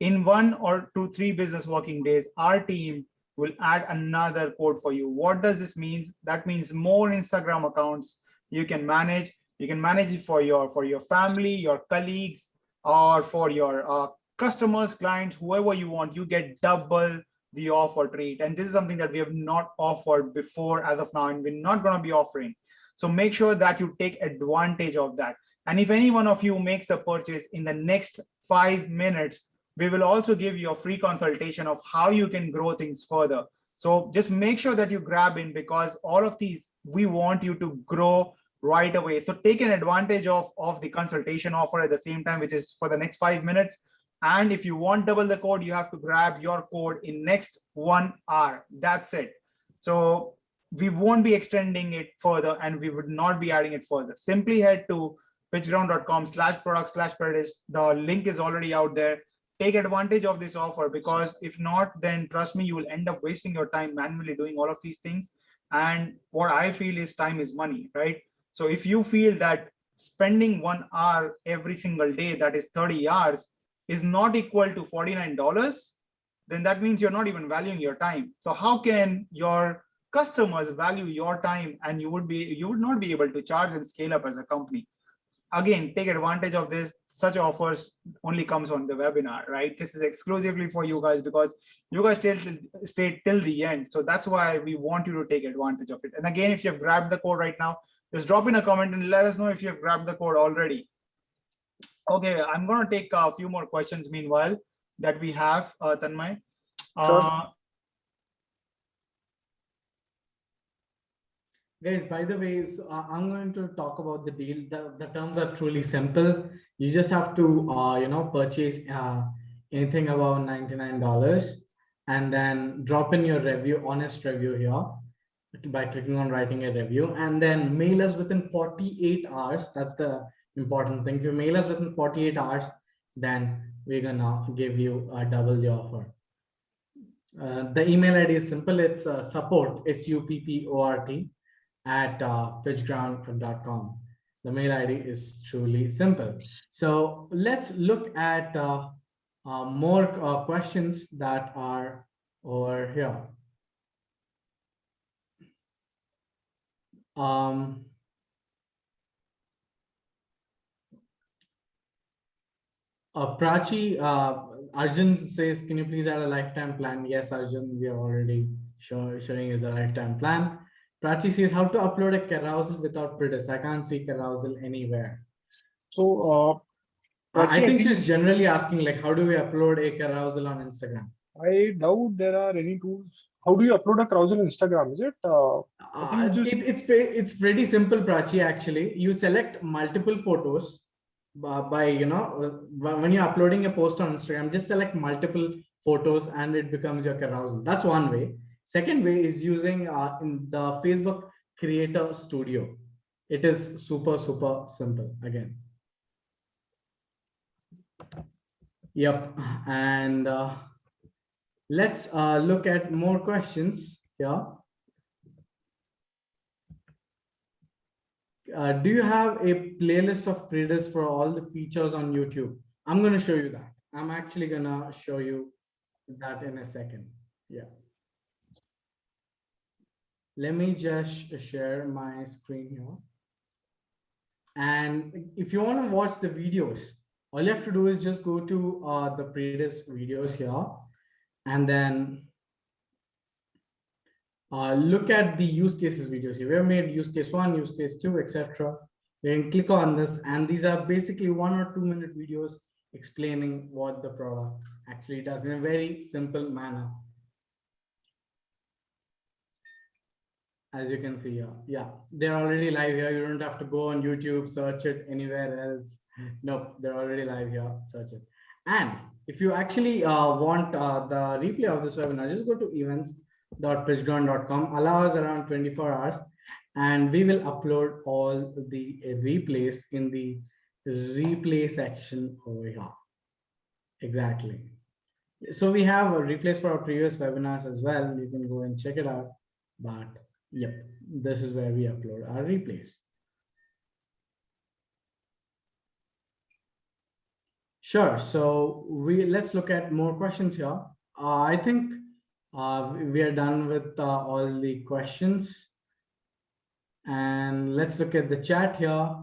In 1 or 2, 3 business working days, our team will add another code for you. What does this mean? That means more Instagram accounts you can manage. You can manage it for your family, your colleagues, or for your customers, clients, whoever you want. You get double the offer treat. And this is something that we have not offered before as of now, and we're not going to be offering. So make sure that you take advantage of that. And if any one of you makes a purchase in the next 5 minutes, we will also give you a free consultation of how you can grow things further. So just make sure that you grab in, because all of these, we want you to grow right away. So take an advantage of the consultation offer at the same time, which is for the next 5 minutes. And if you want double the code, you have to grab your code in next 1 hour. That's it. So we won't be extending it further, and we would not be adding it further. Simply head to pitchground.com/product/Predis. The link is already out there. Take advantage of this offer, because if not, then trust me, you will end up wasting your time manually doing all of these things. And what I feel is time is money, right? So if you feel that spending 1 hour every single day, that is 30 hours, is not equal to $49, then that means you're not even valuing your time. So how can your customers value your time, and you would not be able to charge and scale up as a company? Again, take advantage of this. Such offers only comes on the webinar, right? This is exclusively for you guys, because you guys stay till the end. So that's why we want you to take advantage of it. And again, if you have grabbed the code right now, just drop in a comment and let us know if you have grabbed the code already. Okay, I'm going to take a few more questions meanwhile that we have, Tanmay. Sure. Guys, by the way, so I'm going to talk about the deal. The terms are truly simple. You just have to, purchase anything above $99, and then drop in your review, honest review here. by clicking on writing a review, and then mail us within 48 hours. That's the important thing. If you mail us within 48 hours, then we're gonna give you double the offer. The email ID is simple. It's support, SUPPORT, at pitchground.com. The mail ID is truly simple. So let's look at more questions that are over here. Prachi, Arjun says, can you please add a lifetime plan? Yes, Arjun, we are already showing you the lifetime plan. Prachi says, how to upload a carousel without Predis? I can't see carousel anywhere. So, I think she's generally asking, like, how do we upload a carousel on Instagram? I doubt there are any tools. How do you upload a carousel on Instagram? Is it? It's pretty simple, Prachi. Actually, you select multiple photos by when you're uploading a post on Instagram, just select multiple photos and it becomes your carousel. That's one way. Second way is using in the Facebook Creator Studio. It is super simple again. Yep. And let's look at more questions here. Do you have a playlist of Predis for all the features on YouTube? I'm going to show you that. I'm actually going to show you that in a second. Yeah. Let me just share my screen here. And if you want to watch the videos, all you have to do is just go to the Predis videos here, and then look at the use cases videos here. We have made use case 1, use case 2, etc. You can click on this, and these are basically 1 or 2 minute videos explaining what the product actually does in a very simple manner. As you can see here, yeah, they're already live here. You don't have to go on YouTube, search it anywhere else. Nope, they're already live here. Search it. And if you actually want the replay of this webinar, just go to events.pitchground.com. Allow us around 24 hours, and we will upload all the replays in the replay section over here. Exactly. So we have replays for our previous webinars as well. You can go and check it out. But yep, this is where we upload our replays. Sure. So let's look at more questions here. I think we are done with all the questions. And let's look at the chat here.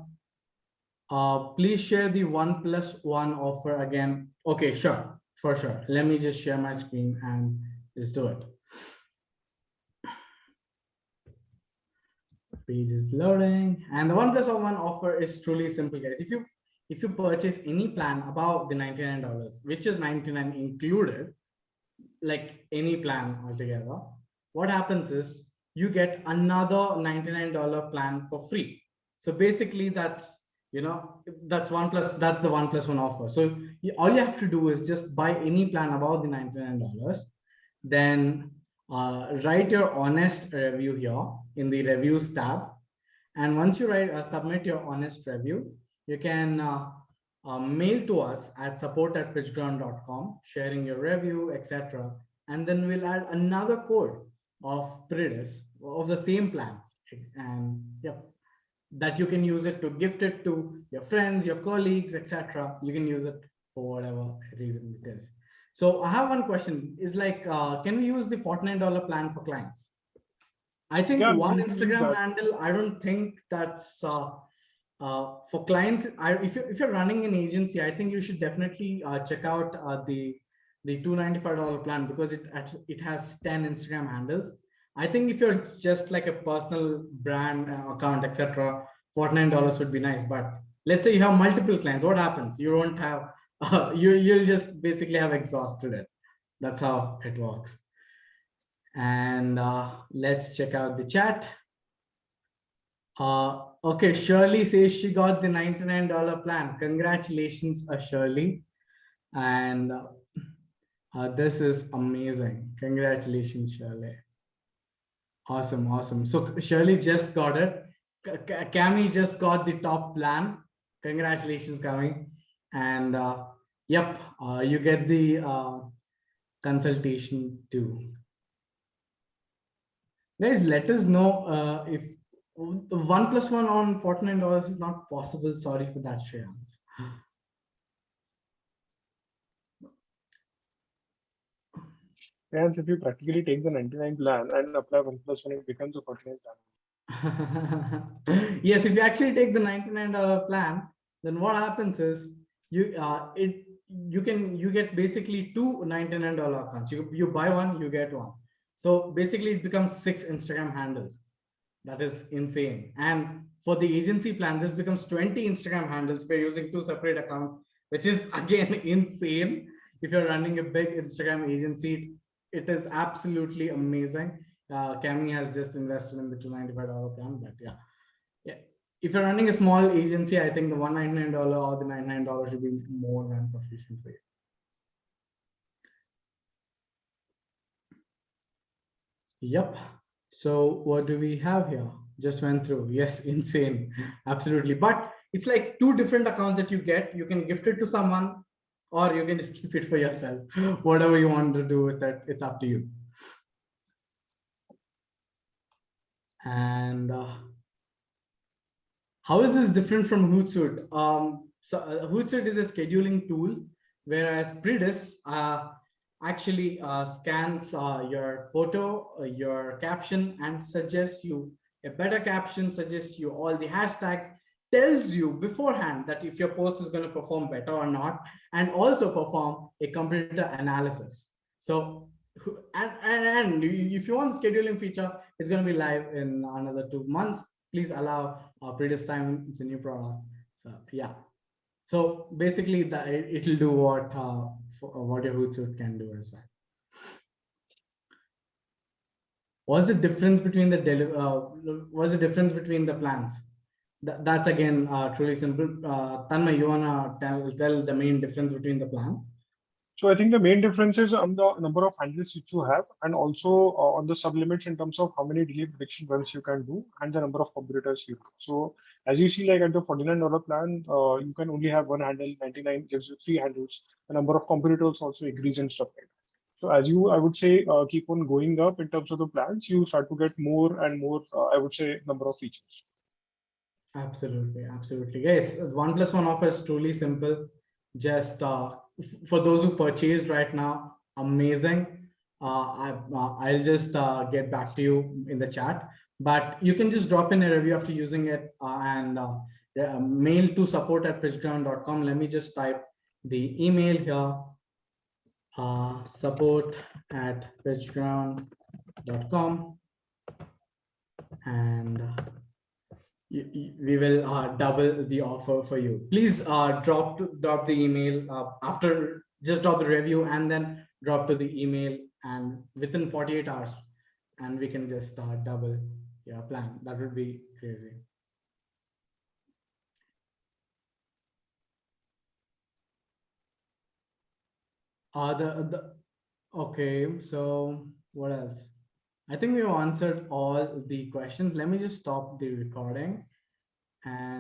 Please share the 1+1 offer again. Okay, sure, for sure. Let me just share my screen and just do it. Page is loading, and the 1+1 offer is truly simple, guys. If you purchase any plan above the $99, which is $99 included, like any plan altogether, what happens is you get another $99 plan for free. So basically, that's that's the 1+1 offer. So all you have to do is just buy any plan above the $99, then write your honest review here in the reviews tab. And once you submit your honest review, you can mail to us at support@pitchground.com, sharing your review, etc. And then we'll add another code of Predis of the same plan. And yep, that you can use it to gift it to your friends, your colleagues, etc. You can use it for whatever reason it is. So I have one question, is like, can we use the $49 plan for clients? I think one Instagram handle, I don't think that's for clients. If you're running an agency, I think you should definitely check out the $295 plan, because it has 10 Instagram handles. I think if you're just like a personal brand account, etc., $49 would be nice. But let's say you have multiple clients, what happens? You won't have, you'll just basically have exhausted it. That's how it works. And let's check out the chat. Okay, Shirley says she got the $99 plan. Congratulations, Shirley. And this is amazing. Congratulations, Shirley. Awesome. So Shirley just got it. Cami just got the top plan. Congratulations, Cami. And yep, you get the consultation too. Guys, let us know if 1+1 on $49 is not possible. Sorry for that, Shreyans. And if you practically take the 99 plan and apply 1+1, it becomes a 49 plan. Yes, if you actually take the $99 plan, then what happens is you get basically two $99 accounts. You buy one, you get one. So basically it becomes 6 Instagram handles. That is insane. And for the agency plan, this becomes 20 Instagram handles. We're using 2 separate accounts, which is again insane. If you're running a big Instagram agency, it is absolutely amazing. Cami has just invested in the $295 plan, but yeah. If you're running a small agency, I think the $199 or the $99 should be more than sufficient for you. Yep. So what do we have here? Just went through. Yes, insane. Absolutely. But it's like 2 different accounts that you get. You can gift it to someone, or you can just keep it for yourself. Whatever you want to do with it, it's up to you. And how is this different from Hootsuite? Hootsuite is a scheduling tool, whereas Predis actually scans your photo, your caption, and suggests you a better caption, suggests you all the hashtags, tells you beforehand that if your post is going to perform better or not, and also perform a competitor analysis. So, and if you want the scheduling feature, it's going to be live in another 2 months. Please allow Predis time. It's a new product. So yeah. So basically, it'll do what your Hootsuite can do as well. What's the difference between the plans? That's again truly simple. Tanmay, you wanna tell the main difference between the plans? So I think the main difference is on the number of handles which you have, and also on the sublimits in terms of how many daily prediction runs you can do, and the number of competitors you have. So as you see, like at the $49 plan, you can only have one handle. 99 gives you 3 handles. The number of competitors also increase and stuff like that. So as you, I would say, keep on going up in terms of the plans, you start to get more and more, I would say, number of features. Absolutely. Guys, 1+1 offer is truly simple. Just for those who purchased right now, amazing. I'll just get back to you in the chat, but you can just drop in a review after using it and mail to support@pitchground.com. Let me just type the email here. Support@pitchground.com, and we will double the offer for you. Please drop the email after, just drop the review and then drop to the email, and within 48 hours, and we can just double your plan. That would be crazy. Okay, so what else? I think we've answered all the questions. Let me just stop the recording and